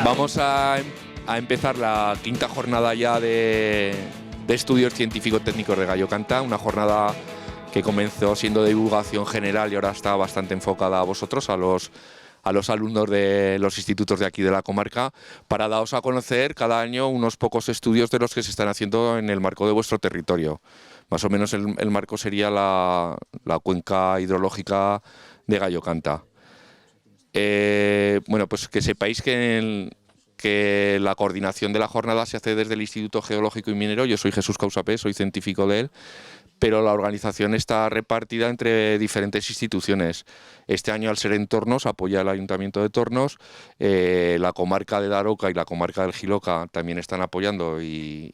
Vamos a empezar la quinta jornada ya de estudios científico-técnicos de Gallo Canta, una jornada que comenzó siendo de divulgación general y ahora está bastante enfocada a vosotros, a los alumnos de los institutos de aquí de la comarca, para daros a conocer cada año unos pocos estudios de los que se están haciendo en el marco de vuestro territorio. Más o menos el marco sería la cuenca hidrológica de Gallo Canta. Bueno, pues que sepáis que la coordinación de la jornada se hace desde el Instituto Geológico y Minero. Yo soy Jesús Causapé, soy científico de él, pero la organización está repartida entre diferentes instituciones. Este año, al ser en Tornos, apoya el Ayuntamiento de Tornos, la comarca de Daroca y la comarca del Jiloca también están apoyando y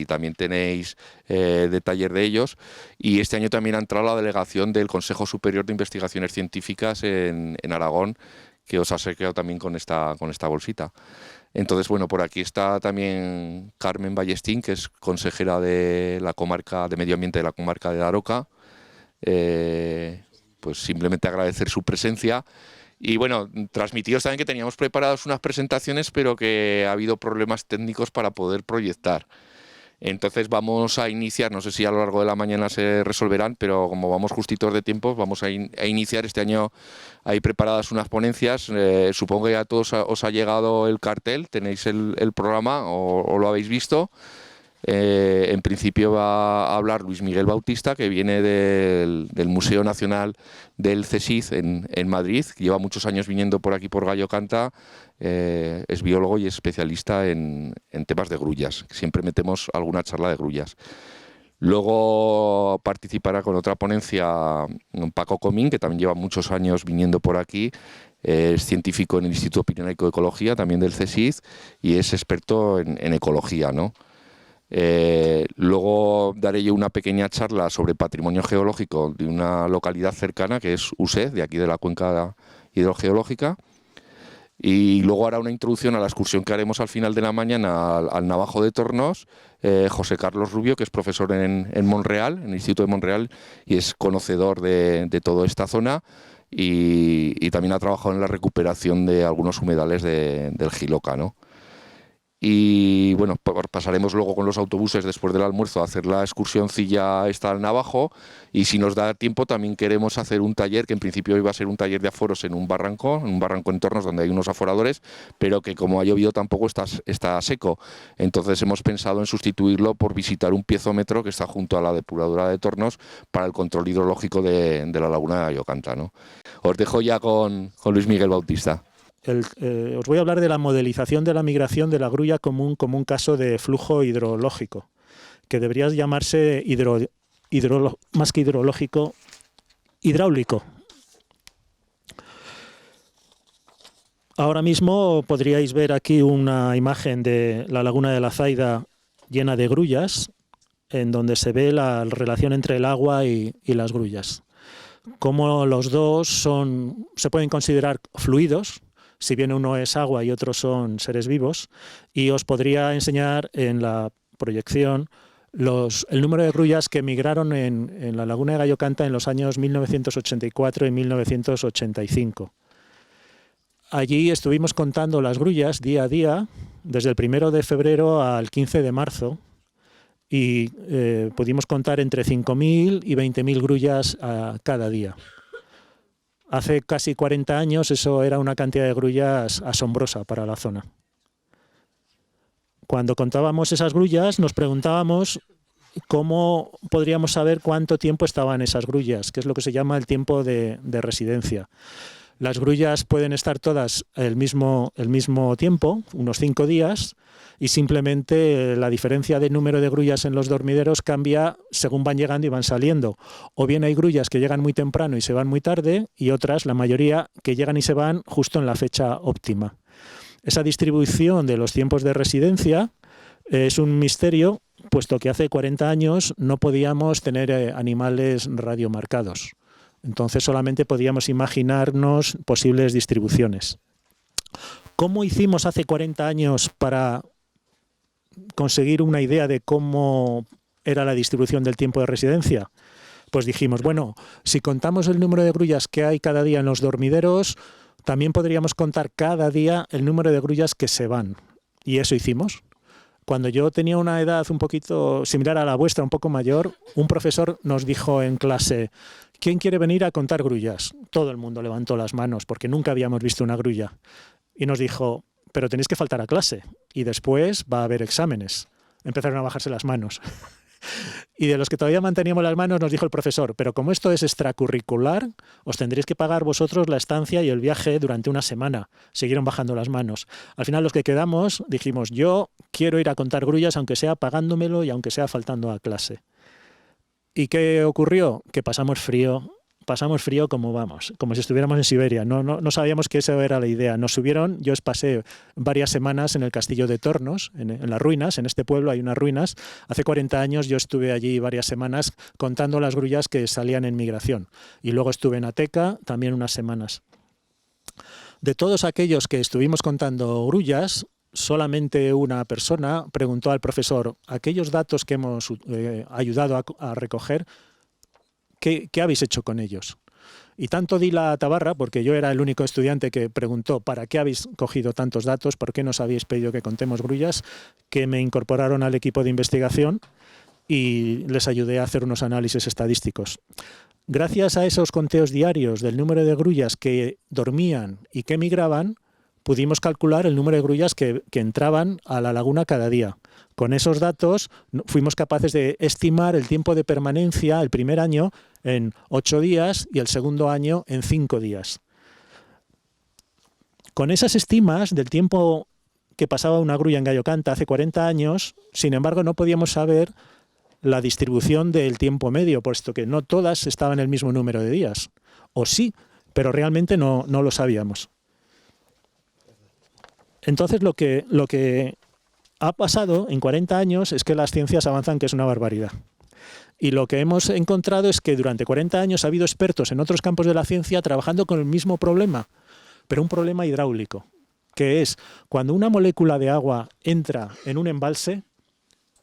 también tenéis de taller de ellos. Y este año también ha entrado la delegación del Consejo Superior de Investigaciones Científicas en Aragón, que os ha saqueado también con esta bolsita. Entonces, bueno, por aquí está también Carmen Ballestín, que es consejera de la comarca de Medio Ambiente de la comarca de Daroca. Pues simplemente agradecer su presencia. Y bueno, transmitiros también que teníamos preparadas unas presentaciones, pero que ha habido problemas técnicos para poder proyectar. Entonces vamos a iniciar, no sé si a lo largo de la mañana se resolverán, pero como vamos justitos de tiempo, vamos a iniciar. Este año hay preparadas unas ponencias. Supongo que a todos os ha llegado el cartel, tenéis el programa o lo habéis visto. En principio va a hablar Luis Miguel Bautista, que viene del Museo Nacional del CSIC en Madrid, que lleva muchos años viniendo por aquí por Gallo Canta. Es biólogo y es especialista en temas de grullas. Siempre metemos alguna charla de grullas. Luego participará con otra ponencia Paco Comín, que también lleva muchos años viniendo por aquí. Es científico en el Instituto Pirenaico de Ecología, también del CSIC, y es experto en ecología, ¿no? Luego daré yo una pequeña charla sobre patrimonio geológico de una localidad cercana, que es Used, de aquí de la cuenca hidrogeológica. Y luego hará una introducción a la excursión que haremos al final de la mañana al Navajo de Tornos, José Carlos Rubio, que es profesor en Monreal, en el Instituto de Monreal, y es conocedor de toda esta zona, y también ha trabajado en la recuperación de algunos humedales del Jiloca, ¿no? Y bueno, pasaremos luego con los autobuses después del almuerzo a hacer la excursioncilla esta al Navajo, y si nos da tiempo también queremos hacer un taller, que en principio iba a ser un taller de aforos en un barranco en Tornos donde hay unos aforadores, pero que como ha llovido tampoco está seco. Entonces hemos pensado en sustituirlo por visitar un piezómetro que está junto a la depuradora de Tornos para el control hidrológico de la laguna de Gallo Canta, ¿no? Os dejo ya con Luis Miguel Bautista. Os voy a hablar de la modelización de la migración de la grulla como un caso de flujo hidrológico, que debería llamarse más que hidrológico, hidráulico. Ahora mismo podríais ver aquí una imagen de la laguna de la Zaida llena de grullas, en donde se ve la relación entre el agua y las grullas. Como los dos se pueden considerar fluidos, si bien uno es agua y otro son seres vivos, y os podría enseñar en la proyección el número de grullas que migraron en la laguna de Gallo Canta en los años 1984 y 1985. Allí estuvimos contando las grullas día a día, desde el 1 de febrero al 15 de marzo, y pudimos contar entre 5.000 y 20.000 grullas cada día. Hace casi 40 años eso era una cantidad de grullas asombrosa para la zona. Cuando contábamos esas grullas nos preguntábamos cómo podríamos saber cuánto tiempo estaban esas grullas, que es lo que se llama el tiempo de residencia. Las grullas pueden estar todas el mismo tiempo, unos 5 días, y simplemente la diferencia de número de grullas en los dormideros cambia según van llegando y van saliendo. O bien hay grullas que llegan muy temprano y se van muy tarde, y otras, la mayoría, que llegan y se van justo en la fecha óptima. Esa distribución de los tiempos de residencia es un misterio, puesto que hace 40 años no podíamos tener animales radiomarcados. Entonces solamente podíamos imaginarnos posibles distribuciones. ¿Cómo hicimos hace 40 años para conseguir una idea de cómo era la distribución del tiempo de residencia? Pues dijimos, bueno, si contamos el número de grullas que hay cada día en los dormideros, también podríamos contar cada día el número de grullas que se van. Y eso hicimos. Cuando yo tenía una edad un poquito similar a la vuestra, un poco mayor, un profesor nos dijo en clase: ¿quién quiere venir a contar grullas? Todo el mundo levantó las manos porque nunca habíamos visto una grulla. Y nos dijo: pero tenéis que faltar a clase y después va a haber exámenes. Empezaron a bajarse las manos. Y de los que todavía manteníamos las manos nos dijo el profesor: pero como esto es extracurricular, os tendréis que pagar vosotros la estancia y el viaje durante una semana. Siguieron bajando las manos. Al final los que quedamos dijimos: yo quiero ir a contar grullas, aunque sea pagándomelo y aunque sea faltando a clase. ¿Y qué ocurrió? Que pasamos frío como vamos, como si estuviéramos en Siberia. No sabíamos que esa era la idea. Nos subieron, yo pasé varias semanas en el castillo de Tornos, en las ruinas. En este pueblo hay unas ruinas. Hace 40 años yo estuve allí varias semanas contando las grullas que salían en migración. Y luego estuve en Ateca también unas semanas. De todos aquellos que estuvimos contando grullas, solamente una persona preguntó al profesor: aquellos datos que hemos ayudado a recoger, ¿qué habéis hecho con ellos? Y tanto di la tabarra, porque yo era el único estudiante que preguntó: ¿para qué habéis cogido tantos datos? ¿Por qué nos habéis pedido que contemos grullas? Que me incorporaron al equipo de investigación y les ayudé a hacer unos análisis estadísticos. Gracias a esos conteos diarios del número de grullas que dormían y que migraban, pudimos calcular el número de grullas que entraban a la laguna cada día. Con esos datos fuimos capaces de estimar el tiempo de permanencia el primer año en 8 días y el segundo año en 5 días. Con esas estimas del tiempo que pasaba una grulla en Gallo Canta hace 40 años, sin embargo, no podíamos saber la distribución del tiempo medio, puesto que no todas estaban en el mismo número de días. O sí, pero realmente no lo sabíamos. Entonces lo que ha pasado en 40 años es que las ciencias avanzan, que es una barbaridad. Y lo que hemos encontrado es que durante 40 años ha habido expertos en otros campos de la ciencia trabajando con el mismo problema, pero un problema hidráulico, que es cuando una molécula de agua entra en un embalse,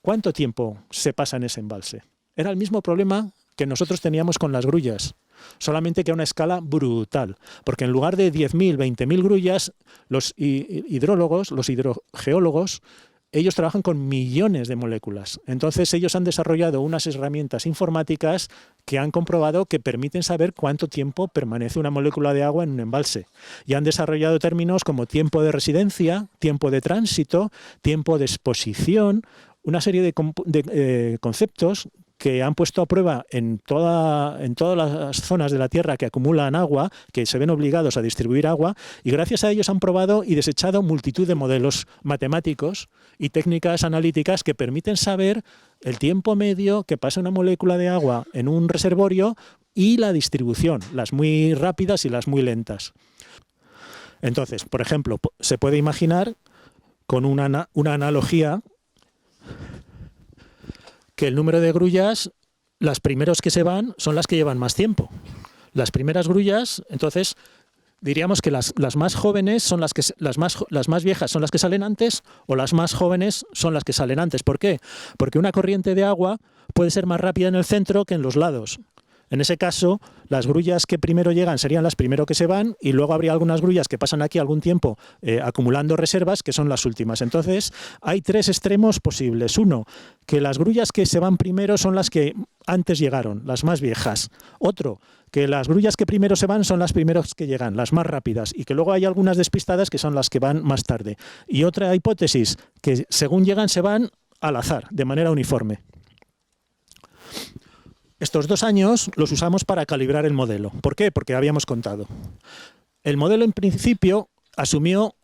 ¿cuánto tiempo se pasa en ese embalse? Era el mismo problema que nosotros teníamos con las grullas, solamente que a una escala brutal, porque en lugar de 10.000, 20.000 grullas, los hidrólogos, los hidrogeólogos, ellos trabajan con millones de moléculas. Entonces ellos han desarrollado unas herramientas informáticas que han comprobado que permiten saber cuánto tiempo permanece una molécula de agua en un embalse. Y han desarrollado términos como tiempo de residencia, tiempo de tránsito, tiempo de exposición, una serie de conceptos que han puesto a prueba en todas las zonas de la Tierra que acumulan agua, que se ven obligados a distribuir agua, y gracias a ellos han probado y desechado multitud de modelos matemáticos y técnicas analíticas que permiten saber el tiempo medio que pasa una molécula de agua en un reservorio y la distribución, las muy rápidas y las muy lentas. Entonces, por ejemplo, se puede imaginar con una analogía que el número de grullas, las primeros que se van son las que llevan más tiempo. Las primeras grullas, entonces, diríamos que las más jóvenes son las más viejas son las que salen antes, o las más jóvenes son las que salen antes. ¿Por qué? Porque una corriente de agua puede ser más rápida en el centro que en los lados. En ese caso, las grullas que primero llegan serían las primero que se van, y luego habría algunas grullas que pasan aquí algún tiempo acumulando reservas, que son las últimas. Entonces, hay 3 extremos posibles. Uno, que las grullas que se van primero son las que antes llegaron, las más viejas. Otro, que las grullas que primero se van son las primeras que llegan, las más rápidas, y que luego hay algunas despistadas que son las que van más tarde. Y otra hipótesis, que según llegan se van al azar, de manera uniforme. Estos 2 años los usamos para calibrar el modelo. ¿Por qué? Porque habíamos contado. El modelo en principio asumió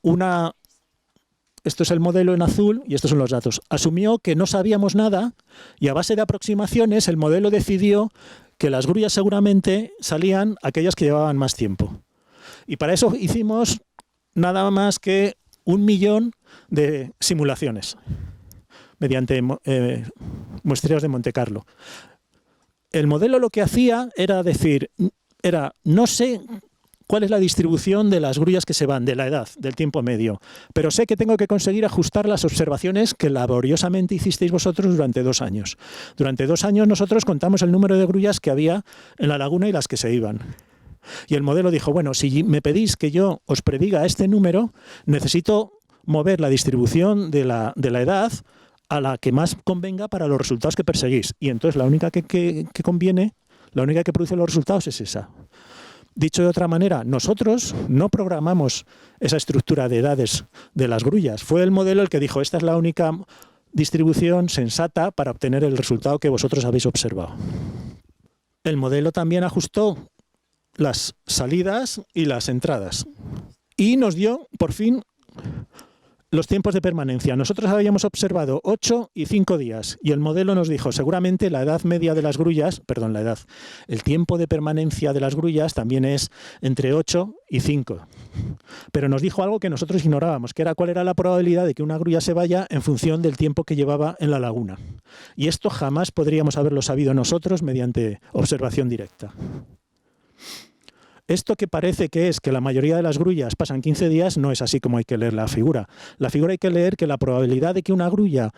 esto es el modelo en azul y estos son los datos. Asumió que no sabíamos nada y a base de aproximaciones el modelo decidió que las grullas seguramente salían aquellas que llevaban más tiempo. Y para eso hicimos nada más que 1 millón de simulaciones mediante muestreos de Monte Carlo. El modelo lo que hacía era decir, no sé cuál es la distribución de las grullas que se van, de la edad, del tiempo medio, pero sé que tengo que conseguir ajustar las observaciones que laboriosamente hicisteis vosotros durante 2 años. Durante 2 años nosotros contamos el número de grullas que había en la laguna y las que se iban. Y el modelo dijo, bueno, si me pedís que yo os prediga este número, necesito mover la distribución de la edad a la que más convenga para los resultados que perseguís. Y entonces la única que conviene, la única que produce los resultados es esa. Dicho de otra manera, nosotros no programamos esa estructura de edades de las grullas. Fue el modelo el que dijo, esta es la única distribución sensata para obtener el resultado que vosotros habéis observado. El modelo también ajustó las salidas y las entradas. Y nos dio, por fin, los tiempos de permanencia. Nosotros habíamos observado 8 y 5 días y el modelo nos dijo, seguramente la edad media de las grullas, el tiempo de permanencia de las grullas también es entre 8 y 5. Pero nos dijo algo que nosotros ignorábamos, que era cuál era la probabilidad de que una grulla se vaya en función del tiempo que llevaba en la laguna. Y esto jamás podríamos haberlo sabido nosotros mediante observación directa. Esto que parece que es que la mayoría de las grullas pasan 15 días, no es así como hay que leer la figura. La figura hay que leer que la probabilidad de que una grulla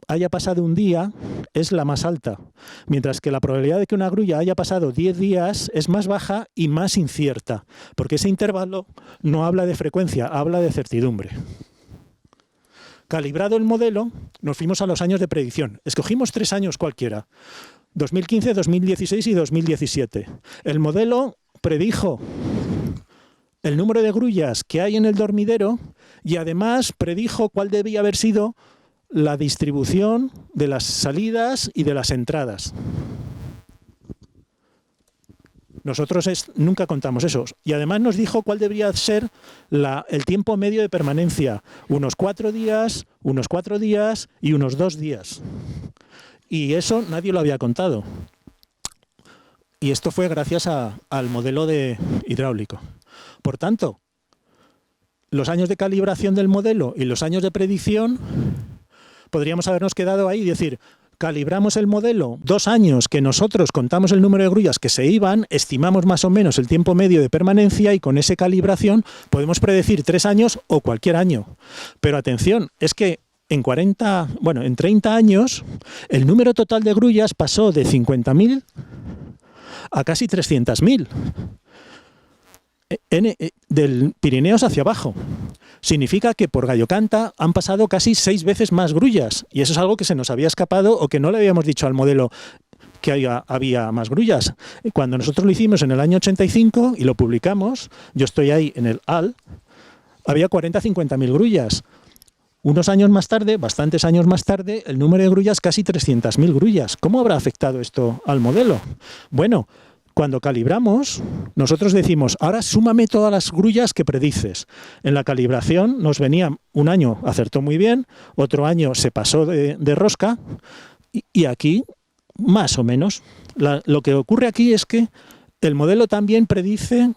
haya pasado un día es la más alta, mientras que la probabilidad de que una grulla haya pasado 10 días es más baja y más incierta, porque ese intervalo no habla de frecuencia, habla de certidumbre. Calibrado el modelo, nos fuimos a los años de predicción. Escogimos 3 años cualquiera, 2015, 2016 y 2017. El modelo predijo el número de grullas que hay en el dormidero y además predijo cuál debía haber sido la distribución de las salidas y de las entradas. Nosotros nunca contamos eso. Y además nos dijo cuál debería ser el tiempo medio de permanencia. Unos 4 días y unos 2 días. Y eso nadie lo había contado. Y esto fue gracias al modelo hidráulico. Por tanto, los años de calibración del modelo y los años de predicción, podríamos habernos quedado ahí y decir, calibramos el modelo 2 años que nosotros contamos el número de grullas que se iban, estimamos más o menos el tiempo medio de permanencia y con esa calibración podemos predecir 3 años o cualquier año. Pero atención, es que en 30 años el número total de grullas pasó de 50.000 a casi 300.000 del Pirineos hacia abajo. Significa que por Gallocanta han pasado casi 6 veces más grullas y eso es algo que se nos había escapado o que no le habíamos dicho al modelo que había más grullas. Cuando nosotros lo hicimos en el año 85 y lo publicamos, yo estoy ahí en el AL, había 40-50.000 grullas. Unos años más tarde, bastantes años más tarde, el número de grullas casi 300.000 grullas. ¿Cómo habrá afectado esto al modelo? Bueno, cuando calibramos, nosotros decimos, ahora súmame todas las grullas que predices. En la calibración nos venía un año, acertó muy bien, otro año se pasó de rosca y aquí, más o menos. Lo que ocurre aquí es que el modelo también predice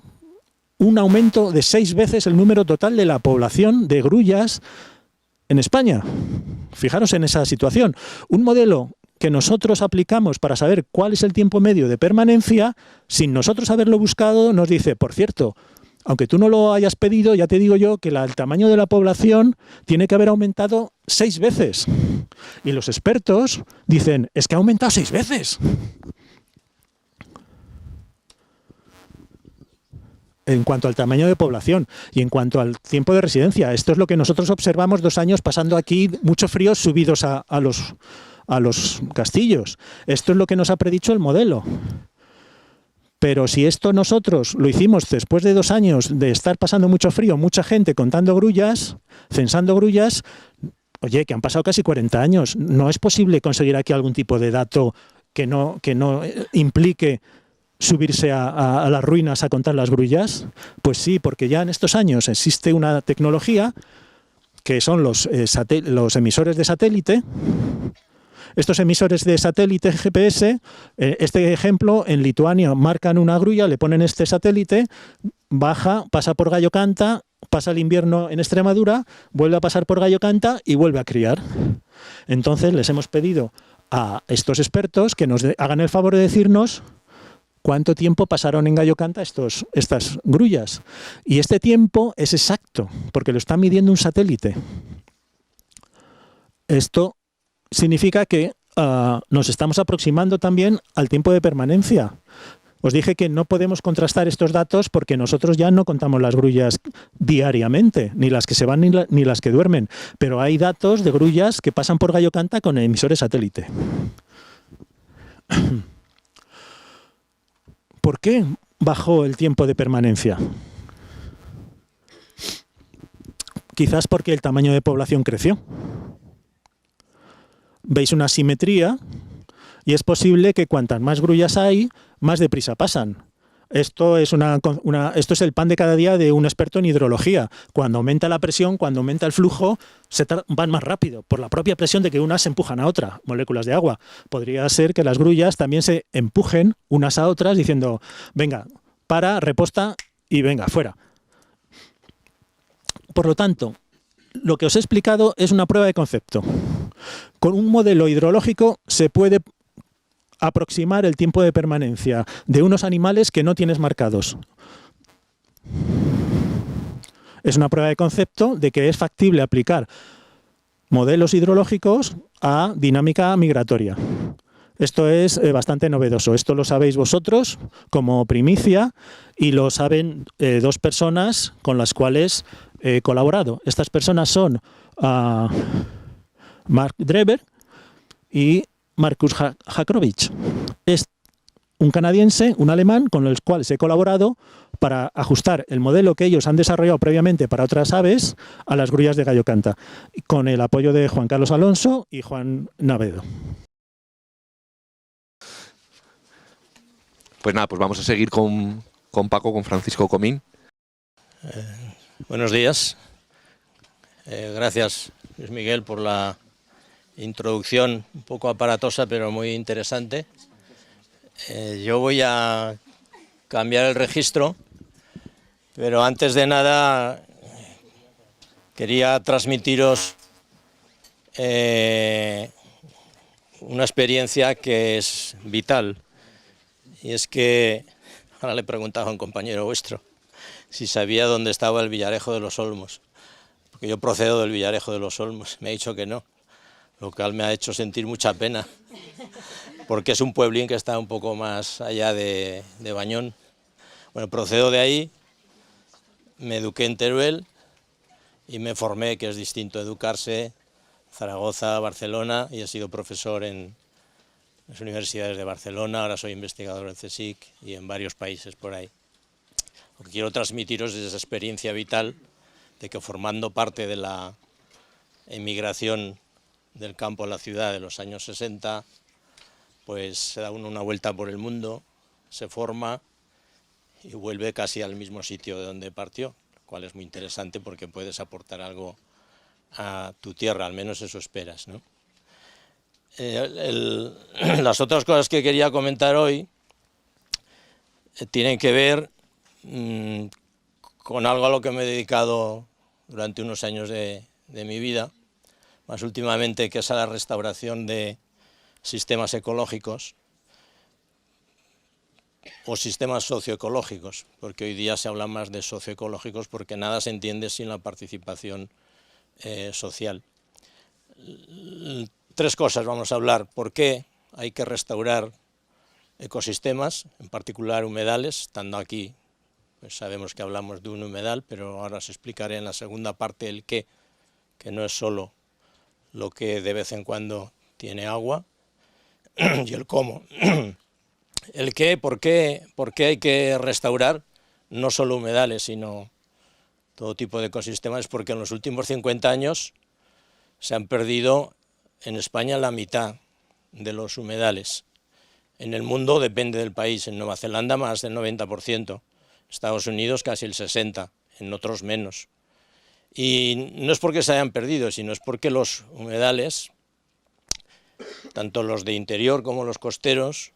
un aumento de 6 veces el número total de la población de grullas en España. Fijaros en esa situación. Un modelo que nosotros aplicamos para saber cuál es el tiempo medio de permanencia, sin nosotros haberlo buscado, nos dice, por cierto, aunque tú no lo hayas pedido, ya te digo yo que el tamaño de la población tiene que haber aumentado 6 veces. Y los expertos dicen, es que ha aumentado 6 veces. En cuanto al tamaño de población y en cuanto al tiempo de residencia. Esto es lo que nosotros observamos 2 años pasando aquí mucho frío subidos a los castillos. Esto es lo que nos ha predicho el modelo. Pero si esto nosotros lo hicimos después de 2 años de estar pasando mucho frío, mucha gente contando grullas, censando grullas, oye, que han pasado casi 40 años. ¿No es posible conseguir aquí algún tipo de dato que no implique subirse a las ruinas a contar las grullas? Pues sí, porque ya en estos años existe una tecnología que son los emisores de satélite. Estos emisores de satélite GPS, este ejemplo, en Lituania marcan una grulla, le ponen este satélite, baja, pasa por Gallocanta, pasa el invierno en Extremadura, vuelve a pasar por Gallocanta y vuelve a criar. Entonces les hemos pedido a estos expertos que nos hagan el favor de decirnos cuánto tiempo pasaron en Gallocanta estas grullas. Y este tiempo es exacto, porque lo está midiendo un satélite. Esto significa que nos estamos aproximando también al tiempo de permanencia. Os dije que no podemos contrastar estos datos porque nosotros ya no contamos las grullas diariamente, ni las que se van ni las que duermen, pero hay datos de grullas que pasan por Gallo Canta con emisores satélite. ¿Por qué bajó el tiempo de permanencia? Quizás porque el tamaño de población creció. Veis una simetría y es posible que cuantas más grullas hay, más deprisa pasan. Esto es el pan de cada día de un experto en hidrología. Cuando aumenta la presión, cuando aumenta el flujo, van más rápido, por la propia presión de que unas se empujan a otra, moléculas de agua. Podría ser que las grullas también se empujen unas a otras diciendo, venga, para, reposta y venga, fuera. Por lo tanto, lo que os he explicado es una prueba de concepto. Con un modelo hidrológico se puede aproximar el tiempo de permanencia de unos animales que no tienes marcados. Es una prueba de concepto de que es factible aplicar modelos hidrológicos a dinámica migratoria. Esto es bastante novedoso. Esto lo sabéis vosotros como primicia y lo saben dos personas con las cuales he colaborado. Estas personas son Mark Dreber y Markus Hakrovich. Es un canadiense, un alemán, con los cuales he colaborado para ajustar el modelo que ellos han desarrollado previamente para otras aves a las grullas de Gallo Canta, con el apoyo de Juan Carlos Alonso y Juan Navedo. Pues nada, pues vamos a seguir con Paco, con Francisco Comín. Buenos días. Gracias, Luis Miguel, por la introducción un poco aparatosa, pero muy interesante. Yo voy a cambiar el registro, pero antes de nada quería transmitiros una experiencia que es vital. Y es que, ahora le preguntaba a un compañero vuestro si sabía dónde estaba el Villarejo de los Olmos, porque yo procedo del Villarejo de los Olmos. Me ha dicho que no, lo cual me ha hecho sentir mucha pena, porque es un pueblín que está un poco más allá de Bañón. Bueno, procedo de ahí, me eduqué en Teruel y me formé, que es distinto educarse, Zaragoza, Barcelona, y he sido profesor en las universidades de Barcelona, ahora soy investigador en CSIC y en varios países por ahí. Lo que quiero transmitiros es esa experiencia vital de que formando parte de la emigración del campo a la ciudad de los años 60, pues se da uno una vuelta por el mundo, se forma y vuelve casi al mismo sitio de donde partió, lo cual es muy interesante porque puedes aportar algo a tu tierra, al menos eso esperas, ¿no? Las otras cosas que quería comentar hoy tienen que ver con algo a lo que me he dedicado durante unos años de mi vida, más últimamente, que es a la restauración de sistemas ecológicos o sistemas socioecológicos, porque hoy día se habla más de socioecológicos porque nada se entiende sin la participación social. Tres cosas vamos a hablar: por qué hay que restaurar ecosistemas, en particular humedales. Estando aquí, pues sabemos que hablamos de un humedal, pero ahora os explicaré en la segunda parte el qué, que no es solo lo que de vez en cuando tiene agua, y el cómo. El qué, por qué hay que restaurar no solo humedales, sino todo tipo de ecosistemas, porque en los últimos 50 años se han perdido en España la mitad de los humedales. En el mundo depende del país, en Nueva Zelanda más del 90%, Estados Unidos casi el 60%, en otros menos. Y no es porque se hayan perdido, sino es porque los humedales, tanto los de interior como los costeros,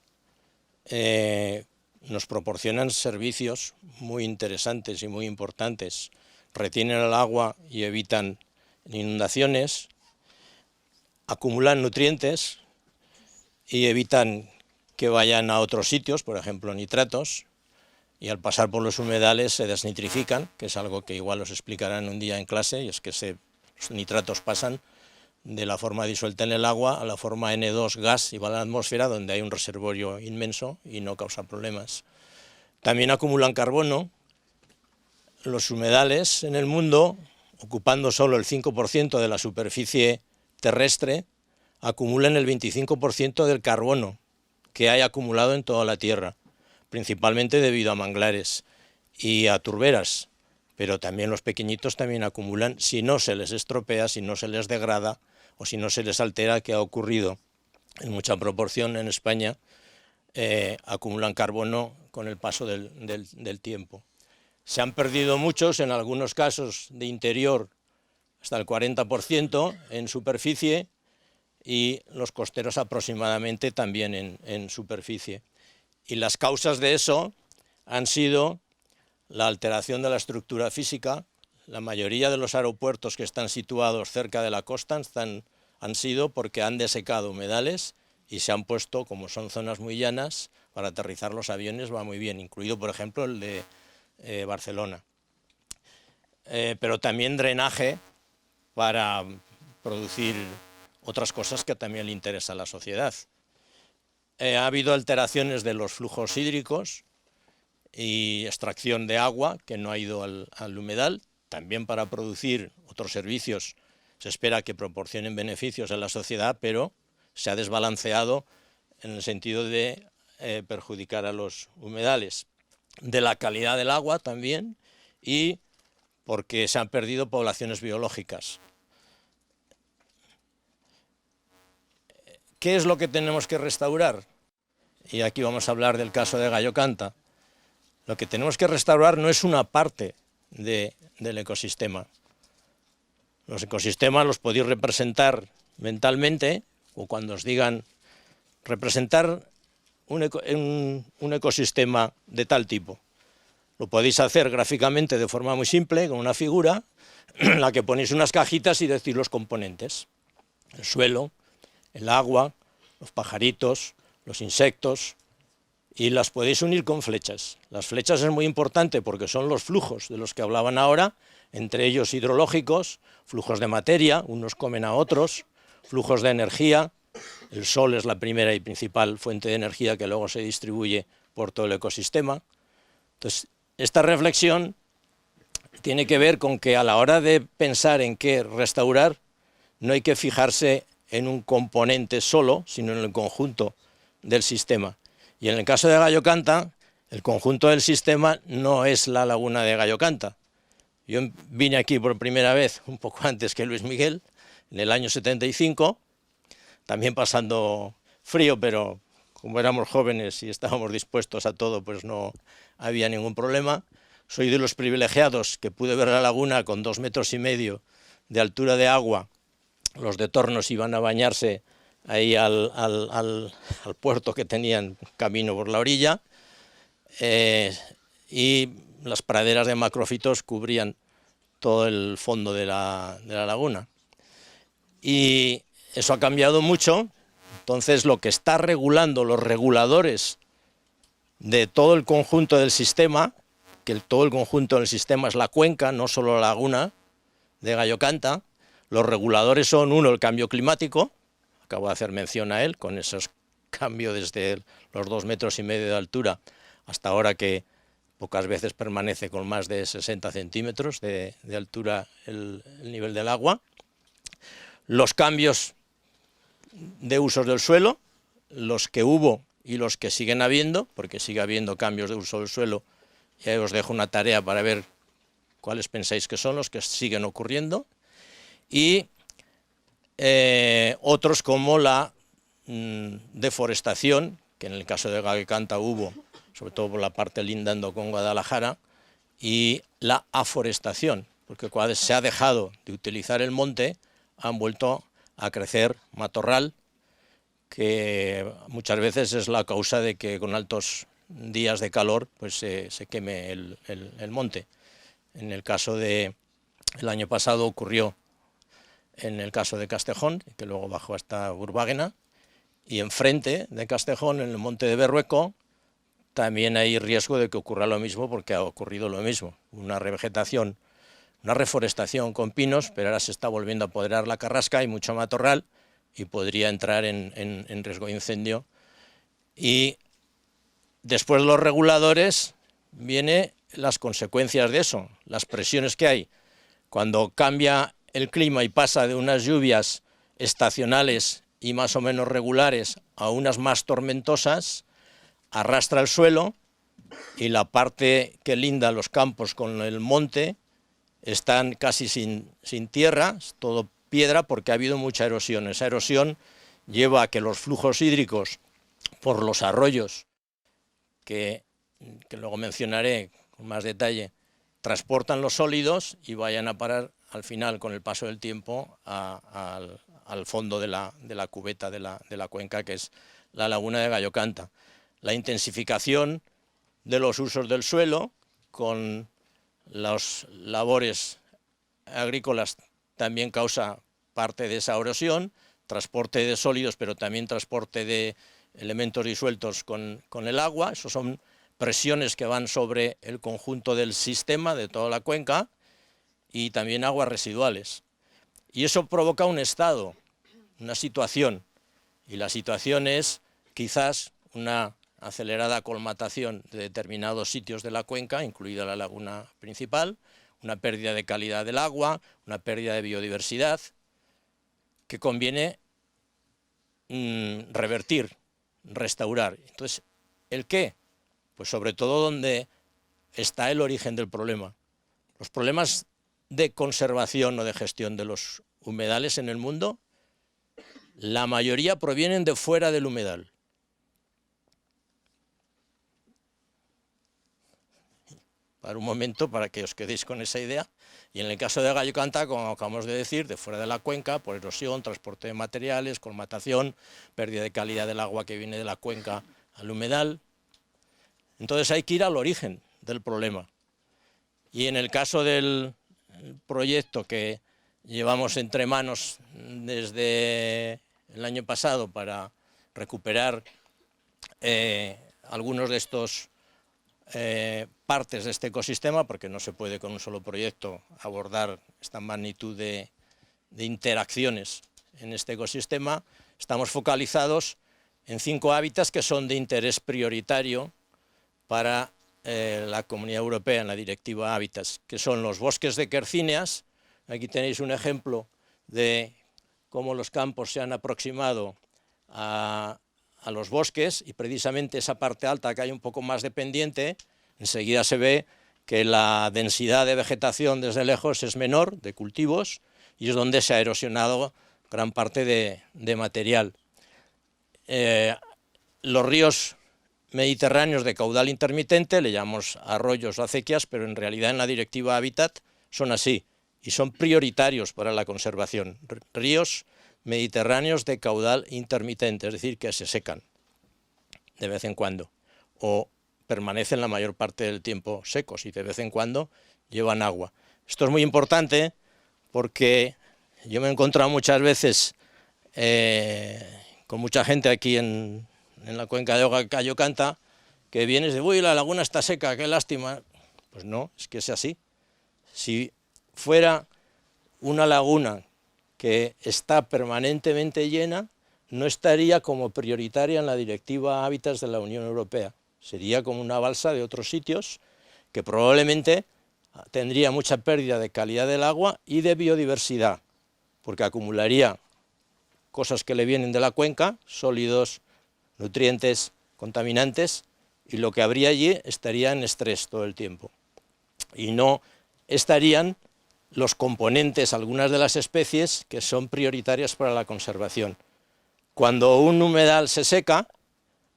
nos proporcionan servicios muy interesantes y muy importantes. Retienen el agua y evitan inundaciones, acumulan nutrientes y evitan que vayan a otros sitios, por ejemplo nitratos, y al pasar por los humedales se desnitrifican, que es algo que igual os explicarán un día en clase, y es que los nitratos pasan de la forma disuelta en el agua a la forma N2 gas y va a la atmósfera, donde hay un reservorio inmenso y no causa problemas También acumulan carbono. Los humedales en el mundo, ocupando solo el 5% de la superficie terrestre, acumulan el 25% del carbono que hay acumulado en toda la Tierra, principalmente debido a manglares y a turberas, pero también los pequeñitos también acumulan, si no se les estropea, si no se les degrada o si no se les altera, que ha ocurrido en mucha proporción en España, acumulan carbono con el paso del tiempo. Se han perdido muchos, en algunos casos de interior hasta el 40% en superficie, y los costeros aproximadamente también en superficie. Y las causas de eso han sido la alteración de la estructura física. La mayoría de los aeropuertos que están situados cerca de la costa han sido porque han desecado humedales y se han puesto, como son zonas muy llanas, para aterrizar los aviones va muy bien, incluido por ejemplo el de Barcelona. Pero también drenaje para producir otras cosas que también le interesa a la sociedad. Ha habido alteraciones de los flujos hídricos y extracción de agua que no ha ido al humedal, también para producir otros servicios. Se espera que proporcionen beneficios a la sociedad, pero se ha desbalanceado en el sentido de perjudicar a los humedales. De la calidad del agua también, y porque se han perdido poblaciones biológicas. ¿Qué es lo que tenemos que restaurar? Y aquí vamos a hablar del caso de Gallo Canta. Lo que tenemos que restaurar no es una parte del ecosistema. Los ecosistemas los podéis representar mentalmente, o cuando os digan representar un ecosistema de tal tipo. Lo podéis hacer gráficamente de forma muy simple, con una figura, en la que ponéis unas cajitas y decís los componentes. El suelo, el agua, los pajaritos, los insectos, y las podéis unir con flechas. Las flechas es muy importante porque son los flujos de los que hablaban ahora, entre ellos hidrológicos, flujos de materia, unos comen a otros, flujos de energía. El sol es la primera y principal fuente de energía que luego se distribuye por todo el ecosistema. Entonces, esta reflexión tiene que ver con que a la hora de pensar en qué restaurar, no hay que fijarse en un componente solo, sino en el conjunto del sistema. Y en el caso de Gallo Canta, el conjunto del sistema no es la laguna de Gallo Canta. Yo vine aquí por primera vez un poco antes que Luis Miguel, en el año 75, también pasando frío, pero como éramos jóvenes y estábamos dispuestos a todo, pues no había ningún problema. Soy de los privilegiados que pude ver la laguna con 2,5 metros de altura de agua. Los de Tornos iban a bañarse ahí al puerto que tenían camino por la orilla, y las praderas de macrófitos cubrían todo el fondo de la laguna. Y eso ha cambiado mucho. Entonces, lo que está regulando, los reguladores de todo el conjunto del sistema, que todo el conjunto del sistema es la cuenca, no solo la laguna de Gallo Canta. Los reguladores son, uno, el cambio climático, acabo de hacer mención a él, con esos cambios desde los 2,5 metros de altura hasta ahora, que pocas veces permanece con más de 60 centímetros de altura el nivel del agua. Los cambios de usos del suelo, los que hubo y los que siguen habiendo, porque sigue habiendo cambios de uso del suelo, y ahí os dejo una tarea para ver cuáles pensáis que son los que siguen ocurriendo, y otros como la deforestación, que en el caso de Gallo Canta hubo, sobre todo por la parte lindando con Guadalajara, y la aforestación, porque cuando se ha dejado de utilizar el monte, han vuelto a crecer matorral, que muchas veces es la causa de que con altos días de calor pues se queme el monte. En el caso el año pasado ocurrió en el caso de Castejón, que luego bajó hasta Urbáguena, y enfrente de Castejón, en el monte de Berrueco, también hay riesgo de que ocurra lo mismo, porque ha ocurrido lo mismo, una revegetación, una reforestación con pinos, pero ahora se está volviendo a apoderar la carrasca, hay mucho matorral y podría entrar en riesgo de incendio. Y después los reguladores, vienen las consecuencias de eso, las presiones que hay. Cuando cambia el clima y pasa de unas lluvias estacionales y más o menos regulares a unas más tormentosas, arrastra el suelo y la parte que linda los campos con el monte están casi sin tierra, es todo piedra porque ha habido mucha erosión. Esa erosión lleva a que los flujos hídricos por los arroyos, que luego mencionaré con más detalle, transportan los sólidos y vayan a parar al final, con el paso del tiempo, al fondo de la cubeta de la cuenca, que es la laguna de Gallo Canta. La intensificación de los usos del suelo con las labores agrícolas también causa parte de esa erosión, transporte de sólidos, pero también transporte de elementos disueltos con el agua. Esos son presiones que van sobre el conjunto del sistema, de toda la cuenca, y también aguas residuales. Y eso provoca un estado, una situación, y la situación es quizás una acelerada colmatación de determinados sitios de la cuenca, incluida la laguna principal, una pérdida de calidad del agua, una pérdida de biodiversidad, que conviene revertir, restaurar. Entonces, ¿el qué? Pues sobre todo donde está el origen del problema. Los problemas de conservación o de gestión de los humedales en el mundo, la mayoría provienen de fuera del humedal. Para un momento, para que os quedéis con esa idea. Y en el caso de Gallo Canta, como acabamos de decir, de fuera de la cuenca, por erosión, transporte de materiales, colmatación, pérdida de calidad del agua que viene de la cuenca al humedal. Entonces hay que ir al origen del problema. Y en el caso del proyecto que llevamos entre manos desde el año pasado para recuperar algunos de estos partes de este ecosistema, porque no se puede con un solo proyecto abordar esta magnitud de interacciones en este ecosistema, estamos focalizados en 5 hábitats que son de interés prioritario para la Comunidad Europea en la Directiva Hábitats, que son los bosques de quercíneas. Aquí tenéis un ejemplo de cómo los campos se han aproximado a los bosques, y precisamente esa parte alta que hay un poco más de pendiente, enseguida se ve que la densidad de vegetación desde lejos es menor, de cultivos, y es donde se ha erosionado gran parte de material. Los ríos mediterráneos de caudal intermitente, le llamamos arroyos o acequias, pero en realidad en la Directiva Hábitat son así, y son prioritarios para la conservación. Ríos mediterráneos de caudal intermitente, es decir, que se secan de vez en cuando, o permanecen la mayor parte del tiempo secos y de vez en cuando llevan agua. Esto es muy importante porque yo me he encontrado muchas veces con mucha gente aquí en la cuenca de Gallo Canta, que viene y dice, uy, la laguna está seca, qué lástima. Pues no, es que es así. Si fuera una laguna que está permanentemente llena, no estaría como prioritaria en la Directiva Hábitats de la Unión Europea. Sería como una balsa de otros sitios que probablemente tendría mucha pérdida de calidad del agua y de biodiversidad, porque acumularía cosas que le vienen de la cuenca, sólidos, nutrientes, contaminantes, y lo que habría allí estaría en estrés todo el tiempo. Y no estarían los componentes, algunas de las especies que son prioritarias para la conservación. Cuando un humedal se seca,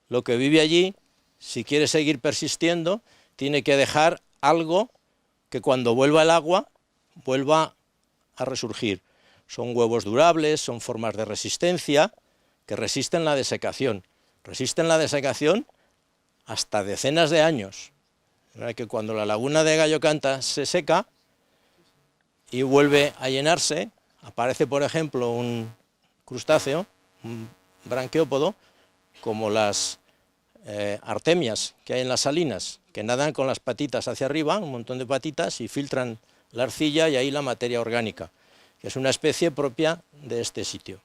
lo que vive allí, si quiere seguir persistiendo, tiene que dejar algo que cuando vuelva el agua, vuelva a resurgir. Son huevos durables, son formas de resistencia que resisten la desecación. Resisten la desecación hasta decenas de años. Que cuando la laguna de Gallo Canta se seca y vuelve a llenarse, aparece, por ejemplo, un crustáceo, un branquiópodo, como las artemias que hay en las salinas, que nadan con las patitas hacia arriba, un montón de patitas, y filtran la arcilla y ahí la materia orgánica, que es una especie propia de este sitio.